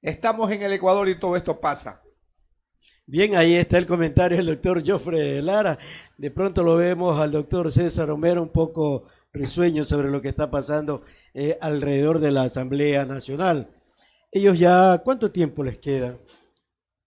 estamos en el Ecuador y todo esto pasa.
Bien, ahí está el comentario del doctor Jofre Lara. De pronto lo vemos al doctor César Romero un poco risueño sobre lo que está pasando alrededor de la Asamblea Nacional. Ellos ya, ¿cuánto tiempo les queda?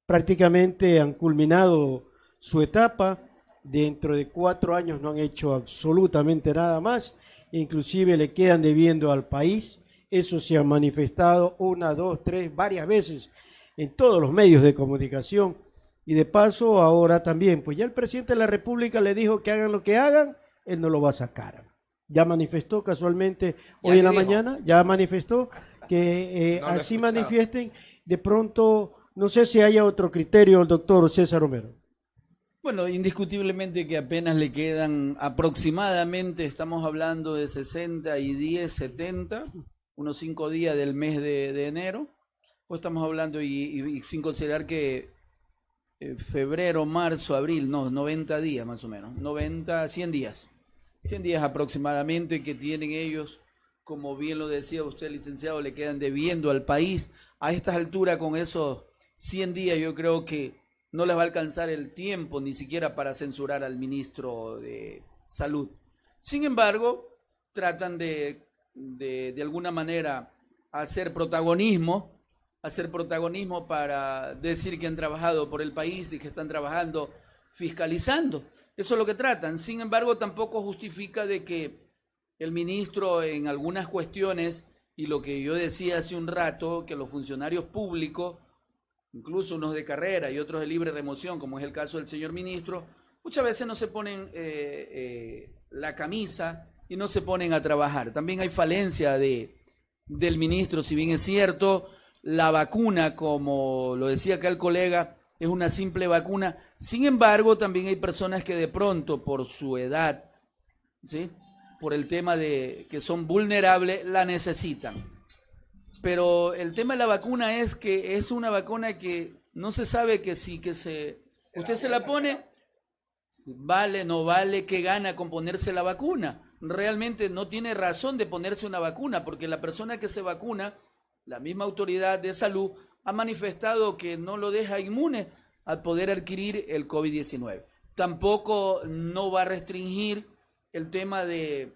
Prácticamente han culminado su etapa. Dentro de 4 años no han hecho absolutamente nada más. Inclusive le quedan debiendo al país. Eso se ha manifestado 1, 2, 3, varias veces en todos los medios de comunicación. Y de paso ahora también, pues ya el presidente de la República le dijo que hagan lo que hagan, él no lo va a sacar. Ya manifestó casualmente hoy en la mañana, ya manifestó que así manifiesten. De pronto, no sé si haya otro criterio, el doctor César Romero.
Bueno, indiscutiblemente que apenas le quedan aproximadamente, estamos hablando de 60 y 10, 70, unos 5 días del mes de enero, pues estamos hablando y sin considerar que febrero, marzo, abril, no, 90 días más o menos, 100 días. 100 días aproximadamente que tienen ellos, como bien lo decía usted, licenciado, le quedan debiendo al país. A estas alturas, con esos 100 días, yo creo que no les va a alcanzar el tiempo ni siquiera para censurar al ministro de Salud. Sin embargo, tratan de alguna manera hacer protagonismo para decir que han trabajado por el país y que están trabajando fiscalizando. Eso es lo que tratan. Sin embargo, tampoco justifica de que el ministro en algunas cuestiones, y lo que yo decía hace un rato, que los funcionarios públicos, incluso unos de carrera y otros de libre remoción, como es el caso del señor ministro, muchas veces no se ponen la camisa y no se ponen a trabajar. También hay falencia del ministro, si bien es cierto, la vacuna, como lo decía acá el colega, es una simple vacuna. Sin embargo, también hay personas que de pronto, por su edad, ¿sí?, por el tema de que son vulnerables, la necesitan. Pero el tema de la vacuna es que es una vacuna que no se sabe que si usted se la pone, vale, no vale, qué gana con ponerse la vacuna. Realmente no tiene razón de ponerse una vacuna, porque la persona que se vacuna, la misma autoridad de salud, ha manifestado que no lo deja inmune al poder adquirir el COVID-19. Tampoco no va a restringir el tema de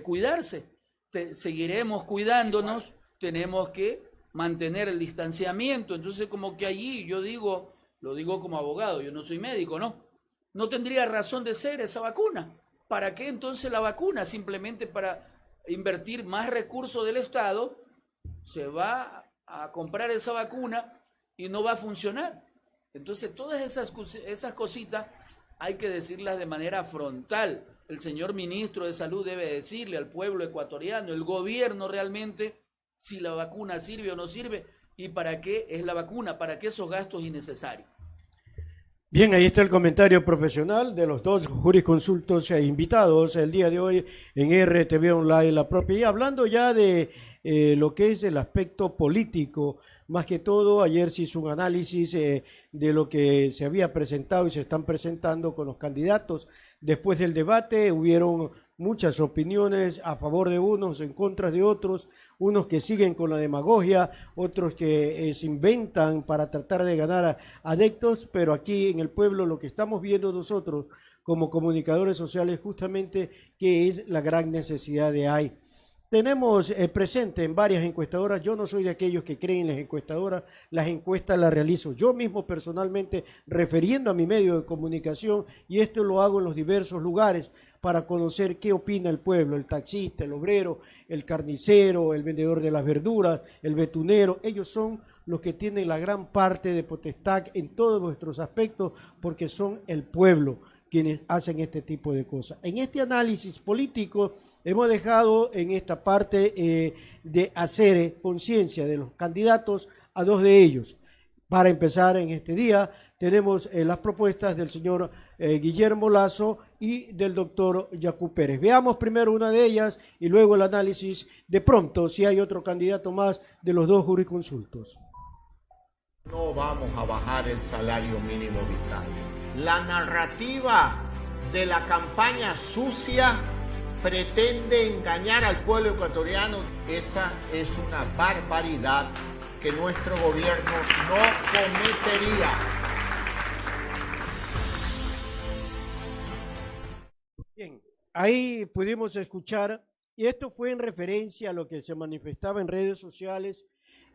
cuidarse. Seguiremos cuidándonos, tenemos que mantener el distanciamiento. Entonces, como que allí yo digo, lo digo como abogado, yo no soy médico, ¿no? No tendría razón de ser esa vacuna. ¿Para qué entonces la vacuna? Simplemente para invertir más recursos del Estado, se va a comprar esa vacuna y no va a funcionar. Entonces, todas esas cositas hay que decirlas de manera frontal. El señor ministro de Salud debe decirle al pueblo ecuatoriano, el gobierno realmente, si la vacuna sirve o no sirve y para qué es la vacuna, para qué esos gastos innecesarios.
Bien, ahí está el comentario profesional de los 2 jurisconsultos invitados el día de hoy en RTV Online, la propia. Y hablando ya de lo que es el aspecto político, más que todo, ayer se hizo un análisis de lo que se había presentado y se están presentando con los candidatos. Después del debate hubieron muchas opiniones a favor de unos, en contra de otros, unos que siguen con la demagogia, otros que se inventan para tratar de ganar adeptos, pero aquí en el pueblo lo que estamos viendo nosotros como comunicadores sociales justamente que es la gran necesidad de ahí. Tenemos presente en varias encuestadoras, yo no soy de aquellos que creen en las encuestadoras, las encuestas las realizo yo mismo personalmente refiriendo a mi medio de comunicación y esto lo hago en los diversos lugares para conocer qué opina el pueblo, el taxista, el obrero, el carnicero, el vendedor de las verduras, el betunero. Ellos son los que tienen la gran parte de potestad en todos nuestros aspectos porque son el pueblo quienes hacen este tipo de cosas. En este análisis político hemos dejado en esta parte de hacer conciencia de los candidatos a dos de ellos. Para empezar en este día tenemos las propuestas del señor Guillermo Lasso y del doctor Yacu Pérez. Veamos primero una de ellas y luego el análisis de pronto si hay otro candidato más de los dos jurisconsultos.
No vamos a bajar el salario mínimo vital. La narrativa de la campaña sucia pretende engañar al pueblo ecuatoriano. Esa es una barbaridad que nuestro gobierno no cometería.
Bien, ahí pudimos escuchar, y esto fue en referencia a lo que se manifestaba en redes sociales,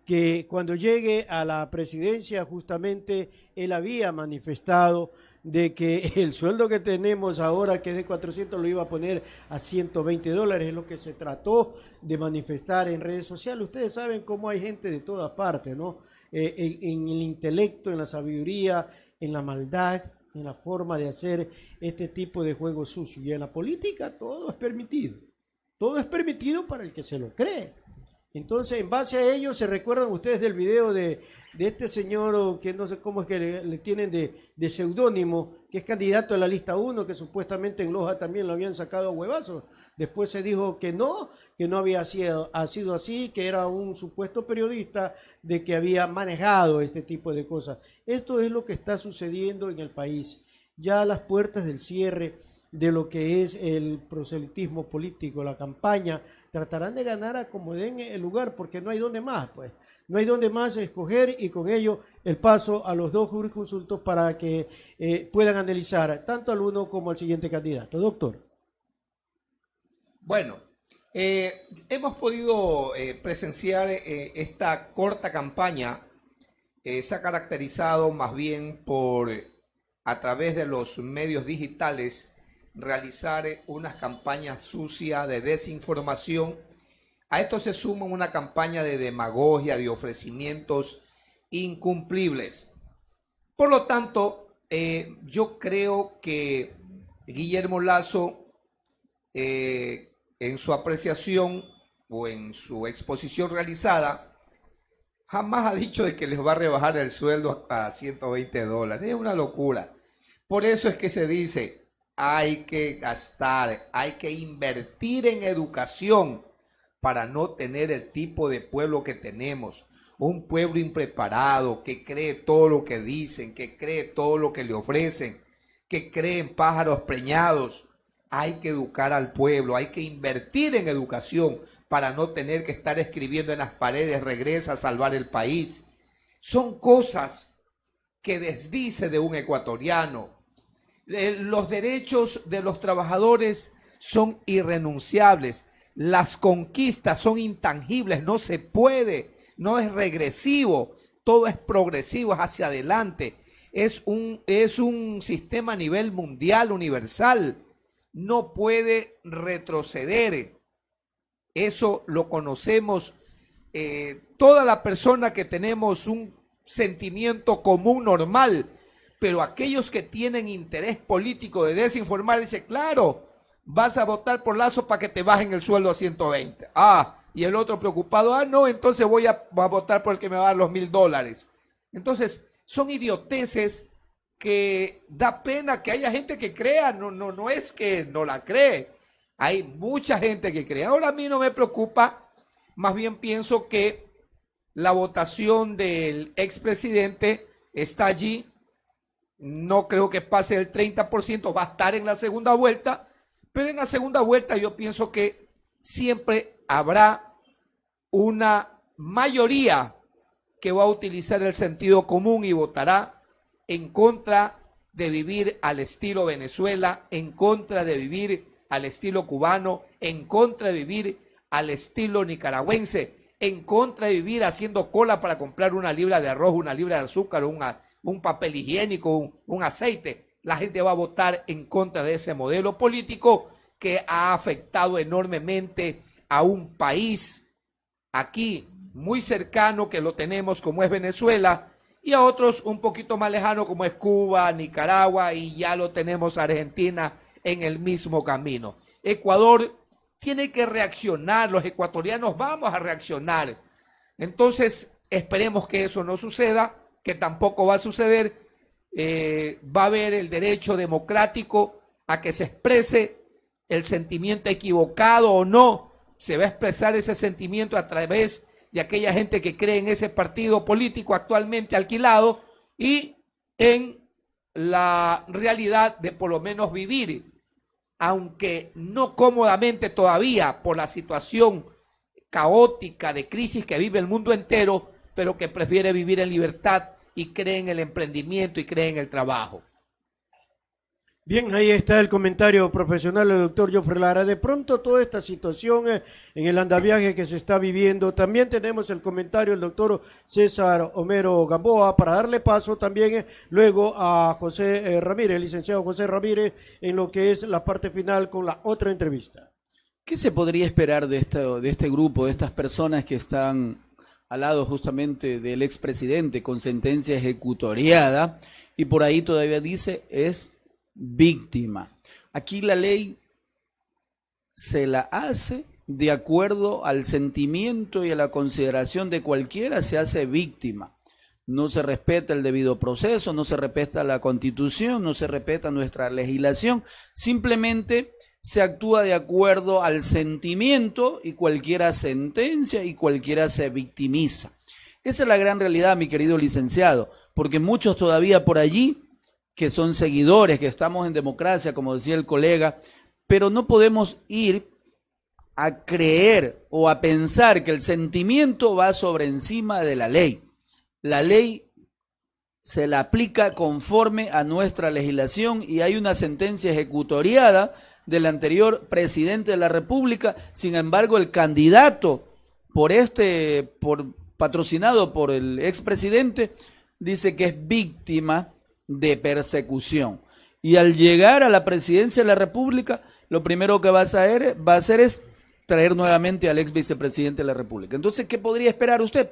que cuando llegue a la presidencia justamente él había manifestado de que el sueldo que tenemos ahora, que es de 400, lo iba a poner a $120, es lo que se trató de manifestar en redes sociales. Ustedes saben cómo hay gente de todas partes, ¿no? En el intelecto, en la sabiduría, en la maldad, en la forma de hacer este tipo de juego sucio. Y en la política todo es permitido. Todo es permitido para el que se lo cree. Entonces, en base a ello, ¿se recuerdan ustedes del video de este señor, que no sé cómo es que le tienen de seudónimo, que es candidato a la lista 1, que supuestamente en Loja también lo habían sacado a huevazos? Después se dijo que no había sido así, que era un supuesto periodista de que había manejado este tipo de cosas. Esto es lo que está sucediendo en el país. Ya a las puertas del cierre de lo que es el proselitismo político, la campaña, tratarán de ganar a como den el lugar, porque no hay donde más, pues. No hay donde más escoger, y con ello el paso a los dos jurisconsultos para que puedan analizar tanto al uno como al siguiente candidato. Doctor.
Bueno, hemos podido presenciar esta corta campaña. Se ha caracterizado más bien por, a través de los medios digitales, realizar unas campañas sucias de desinformación. A esto se suma una campaña de demagogia, de ofrecimientos incumplibles. Por lo tanto, yo creo que Guillermo Lasso, en su apreciación o en su exposición realizada, jamás ha dicho de que les va a rebajar el sueldo a $120. Es una locura. Por eso es que se dice: hay que gastar, hay que invertir en educación para no tener el tipo de pueblo que tenemos. Un pueblo impreparado, que cree todo lo que dicen, que cree todo lo que le ofrecen, que cree en pájaros preñados. Hay que educar al pueblo, hay que invertir en educación para no tener que estar escribiendo en las paredes: regresa a salvar el país. Son cosas que desdice de un ecuatoriano. Los derechos de los trabajadores son irrenunciables. Las conquistas son intangibles, no se puede, no es regresivo, todo es progresivo, es hacia adelante. Es un sistema a nivel mundial, universal. No puede retroceder. Eso lo conocemos toda la persona que tenemos un sentimiento común normal. Pero aquellos que tienen interés político de desinformar, dicen: claro, vas a votar por Lasso para que te bajen el sueldo a 120. Y el otro preocupado: no, entonces voy a votar por el que me va a dar los $1000. Entonces, son idioteces que da pena que haya gente que crea. No es que no la cree. Hay mucha gente que cree. Ahora a mí no me preocupa. Más bien pienso que la votación del expresidente está allí. No creo que pase el 30%, va a estar en la segunda vuelta, pero en la segunda vuelta yo pienso que siempre habrá una mayoría que va a utilizar el sentido común y votará en contra de vivir al estilo Venezuela, en contra de vivir al estilo cubano, en contra de vivir al estilo nicaragüense, en contra de vivir haciendo cola para comprar una libra de arroz, una libra de azúcar, un papel higiénico, un aceite. La gente va a votar en contra de ese modelo político que ha afectado enormemente a un país aquí muy cercano que lo tenemos, como es Venezuela, y a otros un poquito más lejanos como es Cuba, Nicaragua, y ya lo tenemos Argentina en el mismo camino. Ecuador tiene que reaccionar, los ecuatorianos vamos a reaccionar. Entonces esperemos que eso no suceda, que tampoco va a suceder. Va a haber el derecho democrático a que se exprese el sentimiento equivocado o no. Se va a expresar ese sentimiento a través de aquella gente que cree en ese partido político actualmente alquilado y en la realidad de por lo menos vivir, aunque no cómodamente todavía por la situación caótica de crisis que vive el mundo entero, pero que prefiere vivir en libertad y cree en el emprendimiento y cree en el trabajo.
Bien, ahí está el comentario profesional del doctor Jofre Lara. De pronto toda esta situación en el andamiaje que se está viviendo, también tenemos el comentario del doctor César Homero Gamboa, para darle paso también luego a José Ramírez, el licenciado José Ramírez, en lo que es la parte final con la otra entrevista.
¿Qué se podría esperar de este grupo, de estas personas que están al lado justamente del expresidente con sentencia ejecutoriada, y por ahí todavía dice es víctima? Aquí la ley se la hace de acuerdo al sentimiento y a la consideración de cualquiera, se hace víctima. No se respeta el debido proceso, no se respeta la Constitución, no se respeta nuestra legislación, simplemente se actúa de acuerdo al sentimiento y cualquiera sentencia y cualquiera se victimiza. Esa es la gran realidad, mi querido licenciado, porque muchos todavía por allí que son seguidores, que estamos en democracia, como decía el colega, pero no podemos ir a creer o a pensar que el sentimiento va sobre encima de la ley. La ley se la aplica conforme a nuestra legislación y hay una sentencia ejecutoriada del anterior presidente de la República. Sin embargo, el candidato patrocinado por el expresidente dice que es víctima de persecución. Y al llegar a la presidencia de la República, lo primero que va a hacer es traer nuevamente al ex vicepresidente de la República. Entonces, ¿qué podría esperar usted?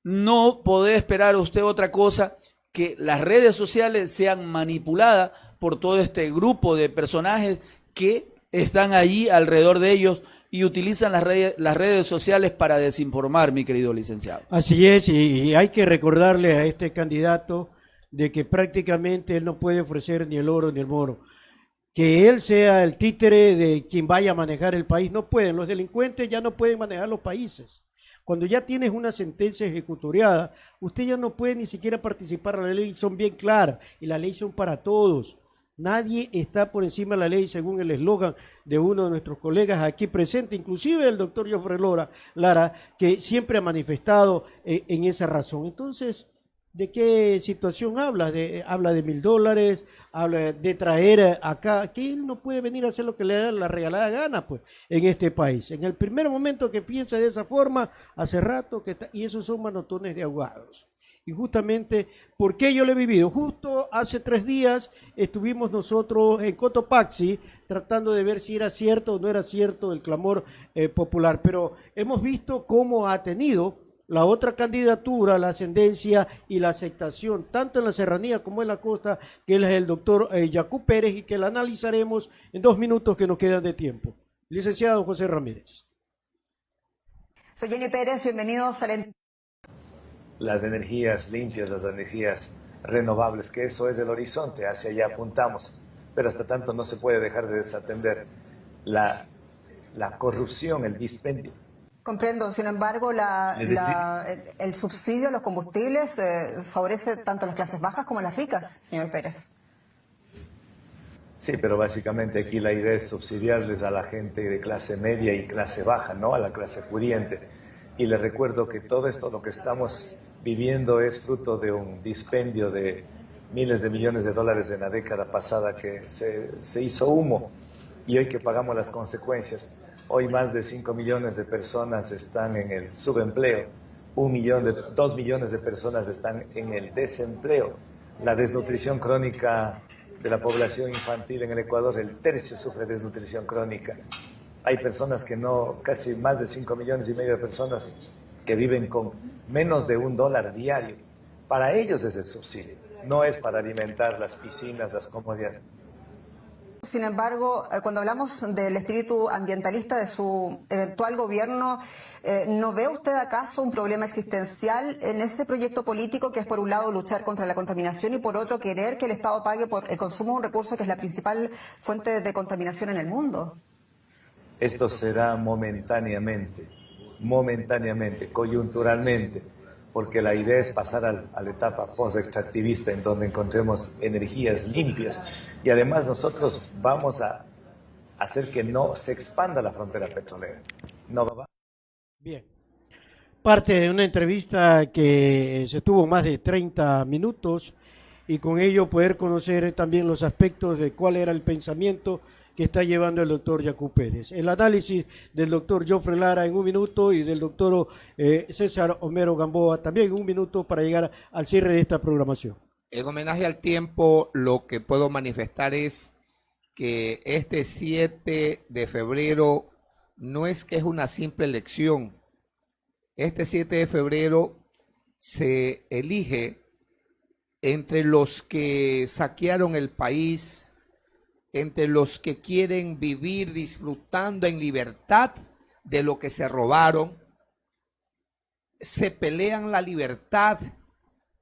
No puede esperar usted otra cosa que las redes sociales sean manipuladas por todo este grupo de personajes que están allí alrededor de ellos y utilizan las redes sociales para desinformar, mi querido licenciado.
Así es, y hay que recordarle a este candidato de que prácticamente él no puede ofrecer ni el oro ni el moro. Que él sea el títere de quien vaya a manejar el país, no pueden. Los delincuentes ya no pueden manejar los países. Cuando ya tienes una sentencia ejecutoriada, usted ya no puede ni siquiera participar. Las leyes son bien claras y las leyes son para todos. Nadie está por encima de la ley, según el eslogan de uno de nuestros colegas aquí presente, inclusive el doctor Jofre Lara, que siempre ha manifestado en esa razón. Entonces, ¿de qué situación habla? Habla de $1,000, habla de traer acá, que él no puede venir a hacer lo que le da la regalada gana, pues, en este país. En el primer momento que piensa de esa forma, hace rato que está, y esos son manotones de ahogados. Y justamente, ¿por qué yo lo he vivido? Justo hace 3 días estuvimos nosotros en Cotopaxi tratando de ver si era cierto o no era cierto el clamor popular, pero hemos visto cómo ha tenido la otra candidatura, la ascendencia y la aceptación, tanto en la serranía como en la costa, que es el doctor Yacu Pérez, y que la analizaremos en 2 minutos que nos quedan de tiempo. Licenciado José Ramírez.
Soy Jenny Pérez, bienvenidos a
las energías limpias, las energías renovables, que eso es el horizonte, hacia allá apuntamos, pero hasta tanto no se puede dejar de desatender la corrupción, el dispendio.
Comprendo, sin embargo, el subsidio a los combustibles favorece tanto a las clases bajas como a las ricas, señor Pérez.
Sí, pero básicamente aquí la idea es subsidiarles a la gente de clase media y clase baja, no a la clase pudiente. Y les recuerdo que todo esto, lo que estamos viviendo, es fruto de un dispendio de miles de millones de dólares en la década pasada que se hizo humo, y hoy que pagamos las consecuencias. Hoy más de 5 millones de personas están en el subempleo, 2 millones de personas están en el desempleo. La desnutrición crónica de la población infantil en el Ecuador, el tercio sufre desnutrición crónica. Hay personas que casi más de 5,5 millones de personas que viven con menos de $1 diario. Para ellos es el subsidio, no es para alimentar las piscinas, las comodidades.
Sin embargo, cuando hablamos del espíritu ambientalista de su eventual gobierno, ¿no ve usted acaso un problema existencial en ese proyecto político que es por un lado luchar contra la contaminación y por otro querer que el Estado pague por el consumo de un recurso que es la principal fuente de contaminación en el mundo?
Esto será momentáneamente, coyunturalmente, porque la idea es pasar a la etapa post-extractivista en donde encontremos energías limpias y además nosotros vamos a hacer que no se expanda la frontera petrolera. No va.
Bien. Parte de una entrevista que se tuvo más de 30 minutos y con ello poder conocer también los aspectos de cuál era el pensamiento que está llevando el doctor Yacu Pérez. El análisis del doctor Jofre Lara en 1 minuto y del doctor César Homero Gamboa también en 1 minuto para llegar al cierre de esta programación.
En homenaje al tiempo, lo que puedo manifestar es que este 7 de febrero no es que es una simple elección. Este 7 de febrero se elige entre los que saquearon el país, entre los que quieren vivir disfrutando en libertad de lo que se robaron, se pelean la libertad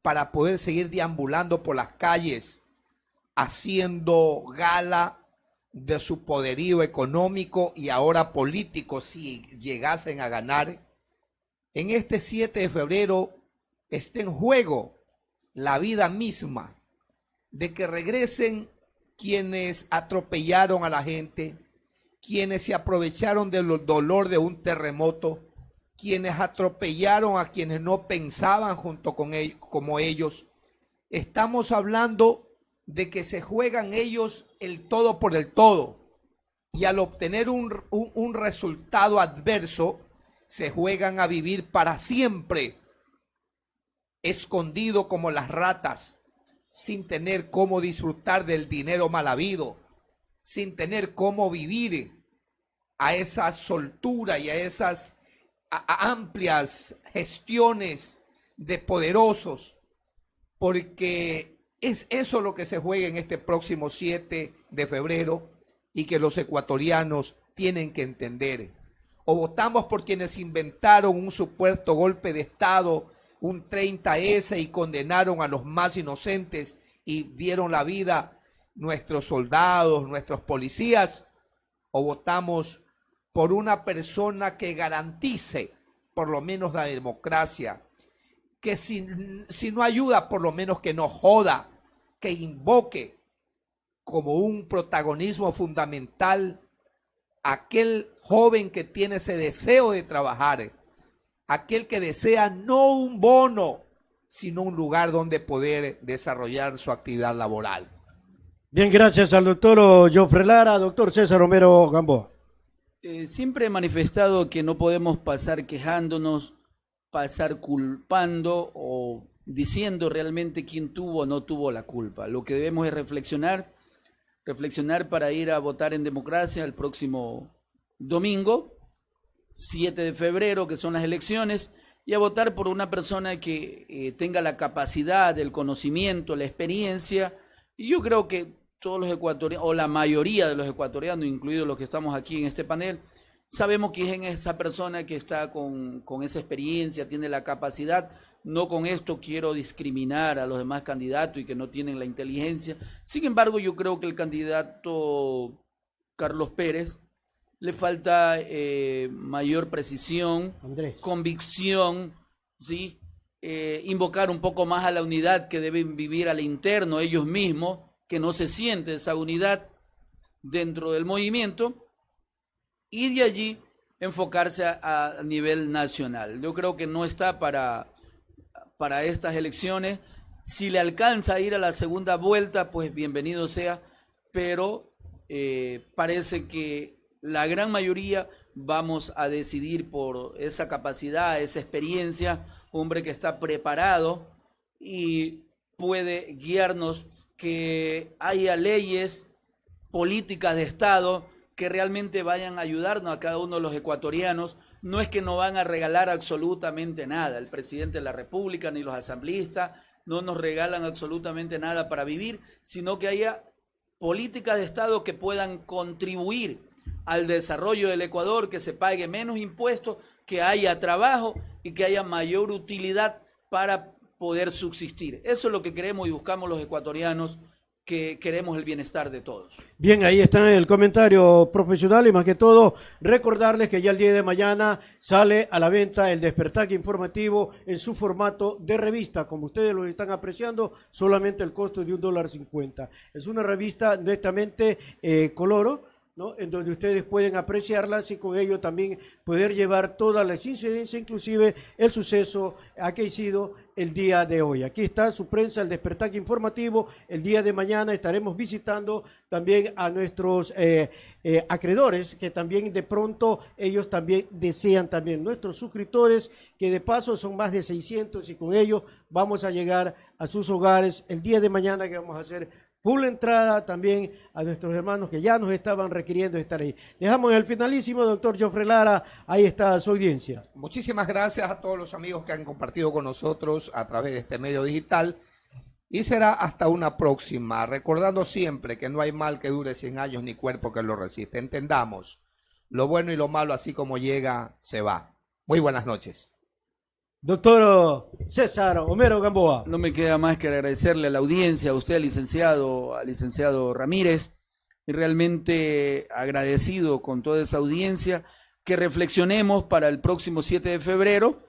para poder seguir deambulando por las calles, haciendo gala de su poderío económico y ahora político si llegasen a ganar. En este 7 de febrero está en juego la vida misma de que regresen quienes atropellaron a la gente, quienes se aprovecharon del dolor de un terremoto, quienes atropellaron a quienes no pensaban junto con ellos, como ellos. Estamos hablando de que se juegan ellos el todo por el todo y al obtener un resultado adverso se juegan a vivir para siempre escondido como las ratas, sin tener cómo disfrutar del dinero mal habido, sin tener cómo vivir a esa soltura y a esas amplias gestiones de poderosos, porque es eso lo que se juega en este próximo 7 de febrero y que los ecuatorianos tienen que entender. O votamos por quienes inventaron un supuesto golpe de Estado, un 30S, y condenaron a los más inocentes y dieron la vida nuestros soldados, nuestros policías, o votamos por una persona que garantice por lo menos la democracia, que si no ayuda, por lo menos que no joda, que invoque como un protagonismo fundamental aquel joven que tiene ese deseo de trabajar, aquel que desea no un bono, sino un lugar donde poder desarrollar su actividad laboral.
Bien, gracias al doctor Jofre Lara. Doctor César Homero Gamboa.
Siempre he manifestado que no podemos pasar quejándonos, pasar culpando o diciendo realmente quién tuvo o no tuvo la culpa. Lo que debemos es reflexionar para ir a votar en democracia el próximo domingo, 7 de febrero, que son las elecciones, y a votar por una persona que tenga la capacidad, el conocimiento, la experiencia. Y yo creo que todos los ecuatorianos, o la mayoría de los ecuatorianos, incluidos los que estamos aquí en este panel, sabemos quién es esa persona que está con esa experiencia, tiene la capacidad. No con esto quiero discriminar a los demás candidatos y que no tienen la inteligencia. Sin embargo, yo creo que el candidato Carlos Pérez le falta mayor precisión, convicción, ¿sí? Invocar un poco más a la unidad que deben vivir al interno ellos mismos, que no se siente esa unidad dentro del movimiento, y de allí enfocarse a nivel nacional. Yo creo que no está para estas elecciones. Si le alcanza a ir a la segunda vuelta, pues bienvenido sea, pero parece que la gran mayoría vamos a decidir por esa capacidad, esa experiencia, hombre que está preparado y puede guiarnos, que haya leyes, políticas de Estado que realmente vayan a ayudarnos a cada uno de los ecuatorianos. No es que no van a regalar absolutamente nada el presidente de la República ni los asambleístas, no nos regalan absolutamente nada para vivir, sino que haya políticas de Estado que puedan contribuir al desarrollo del Ecuador, que se pague menos impuestos, que haya trabajo y que haya mayor utilidad para poder subsistir. Eso es lo que queremos y buscamos los ecuatorianos, que queremos el bienestar de todos.
Bien, ahí está el comentario profesional y más que todo recordarles que ya el día de mañana sale a la venta el Despertaque Informativo en su formato de revista, como ustedes lo están apreciando, solamente el costo de $1.50. Es una revista netamente coloro, ¿no? En donde ustedes pueden apreciarlas y con ello también poder llevar todas las incidencias, inclusive el suceso a que ha sido el día de hoy. Aquí está su prensa, el Despertaque Informativo. El día de mañana estaremos visitando también a nuestros acreedores, que también de pronto ellos también desean también, nuestros suscriptores, que de paso son más de 600 y con ellos vamos a llegar a sus hogares el día de mañana, que vamos a hacer full entrada también a nuestros hermanos que ya nos estaban requiriendo estar ahí. Dejamos el finalísimo, doctor Jofre Lara, ahí está su audiencia.
Muchísimas gracias a todos los amigos que han compartido con nosotros a través de este medio digital y será hasta una próxima, recordando siempre que no hay mal que dure 100 años ni cuerpo que lo resista. Entendamos, lo bueno y lo malo así como llega, se va. Muy buenas noches.
Doctor César Homero Gamboa.
No me queda más que agradecerle a la audiencia, a usted, al licenciado Ramírez, y realmente agradecido con toda esa audiencia, que reflexionemos para el próximo 7 de febrero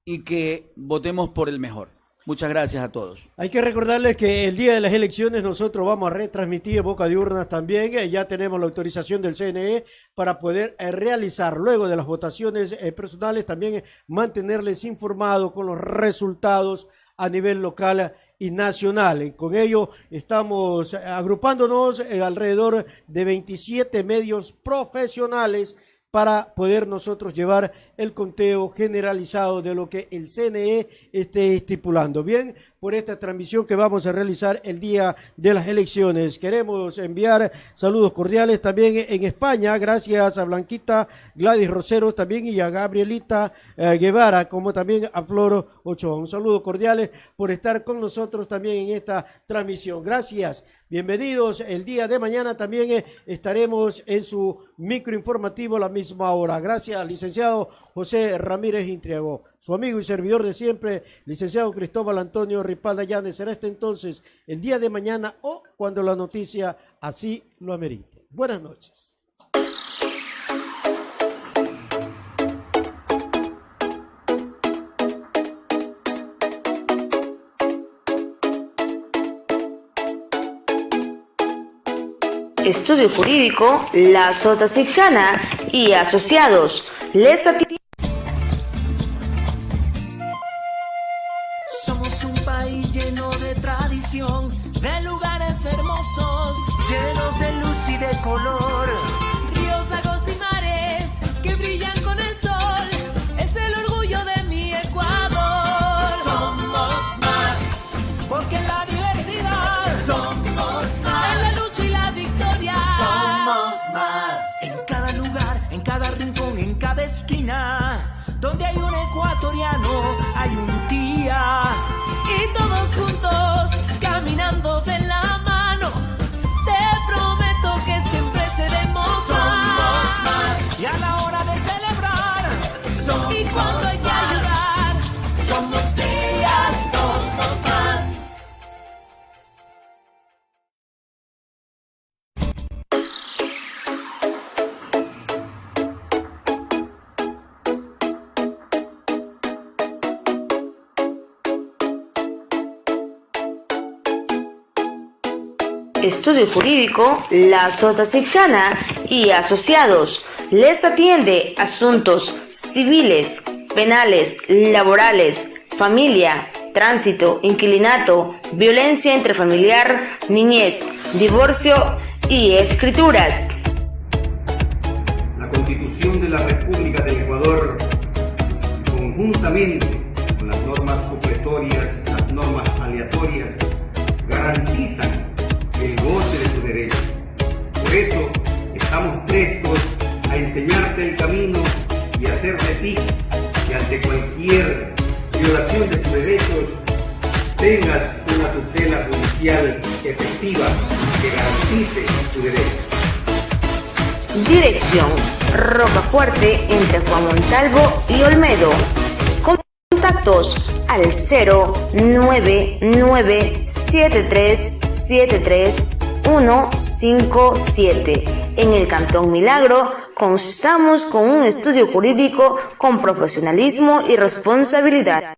y que votemos por el mejor. Muchas gracias a todos.
Hay que recordarles que el día de las elecciones nosotros vamos a retransmitir Boca de Urnas también. Ya tenemos la autorización del CNE para poder realizar, luego de las votaciones personales, también mantenerles informados con los resultados a nivel local y nacional. Y con ello estamos agrupándonos alrededor de 27 medios profesionales para poder nosotros llevar el conteo generalizado de lo que el CNE esté estipulando. Bien, por esta transmisión que vamos a realizar el día de las elecciones. Queremos enviar saludos cordiales también en España, gracias a Blanquita Gladys Roseros también y a Gabrielita Guevara, como también a Floro Ochoa. Un saludo cordiales por estar con nosotros también en esta transmisión. Gracias. Bienvenidos. El día de mañana también estaremos en su microinformativo a la misma hora. Gracias, licenciado José Ramírez Intriago. Su amigo y servidor de siempre, licenciado Cristóbal Antonio Ripalda Llanes. Será este entonces el día de mañana o cuando la noticia así lo amerite. Buenas noches.
Estudio Jurídico, La Sota Sixana y Asociados. Les atiende.
Somos un país lleno de tradición, de lugares hermosos, llenos de luz y de color.
Ríos, lagos y mares que brillan con el sol, es el orgullo de mi Ecuador.
Somos más,
porque en la diversidad
somos más,
en la lucha y la victoria
somos más. En cada lugar, en cada rincón, en cada esquina, donde hay un ecuatoriano, hay un tía.
Y todos juntos, caminando de la mano, te prometo que siempre seremos
más.
Y a la hora de celebrar,
somos
y cuando hay que ayudar,
somos tías, somos más.
Estudio Jurídico, La Sota Sixana y Asociados. Les atiende asuntos civiles, penales, laborales, familia, tránsito, inquilinato, violencia intrafamiliar, niñez, divorcio y escrituras.
La Constitución de la República del Ecuador, conjuntamente con las normas supletorias, las normas aleatorias, garantizan el goce de tu derecho. Por eso estamos prestos a enseñarte el camino y hacer de ti, y ante cualquier violación de tus derechos,
Dirección: Rocafuerte, entre Juan Montalvo y Olmedo. Contactos al 099-7373-157. En el Cantón Milagro constamos con un estudio jurídico con profesionalismo y responsabilidad.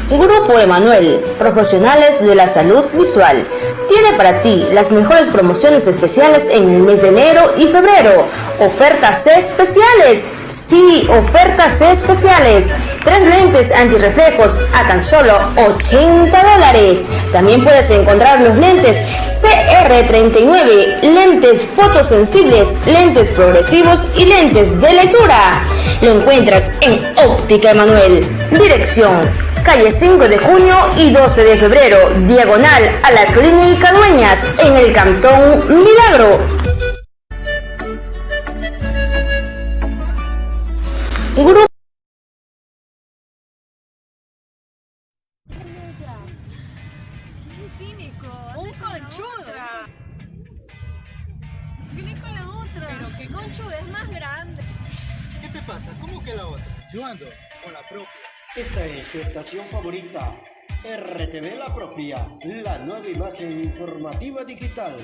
Grupo Emanuel, profesionales de la salud visual, tiene para ti las mejores promociones especiales en el mes de enero y febrero. Ofertas especiales. Sí, ofertas especiales. 3 lentes antirreflejos a tan solo $80. También puedes encontrar los lentes CR39, lentes fotosensibles, lentes progresivos y lentes de lectura. Lo encuentras en Óptica Emanuel. Dirección: calle 5 de junio y 12 de febrero, diagonal a la Clínica Dueñas, en el Cantón Milagro. Grupo.
¡Qué cínico! ¡Un conchudo! Viene con la otra. Pero qué conchudo, es más grande.
¿Qué te pasa? ¿Cómo que la otra? Yo ando con la propia.
Esta es su estación favorita, RTV La Propia, la nueva imagen informativa digital.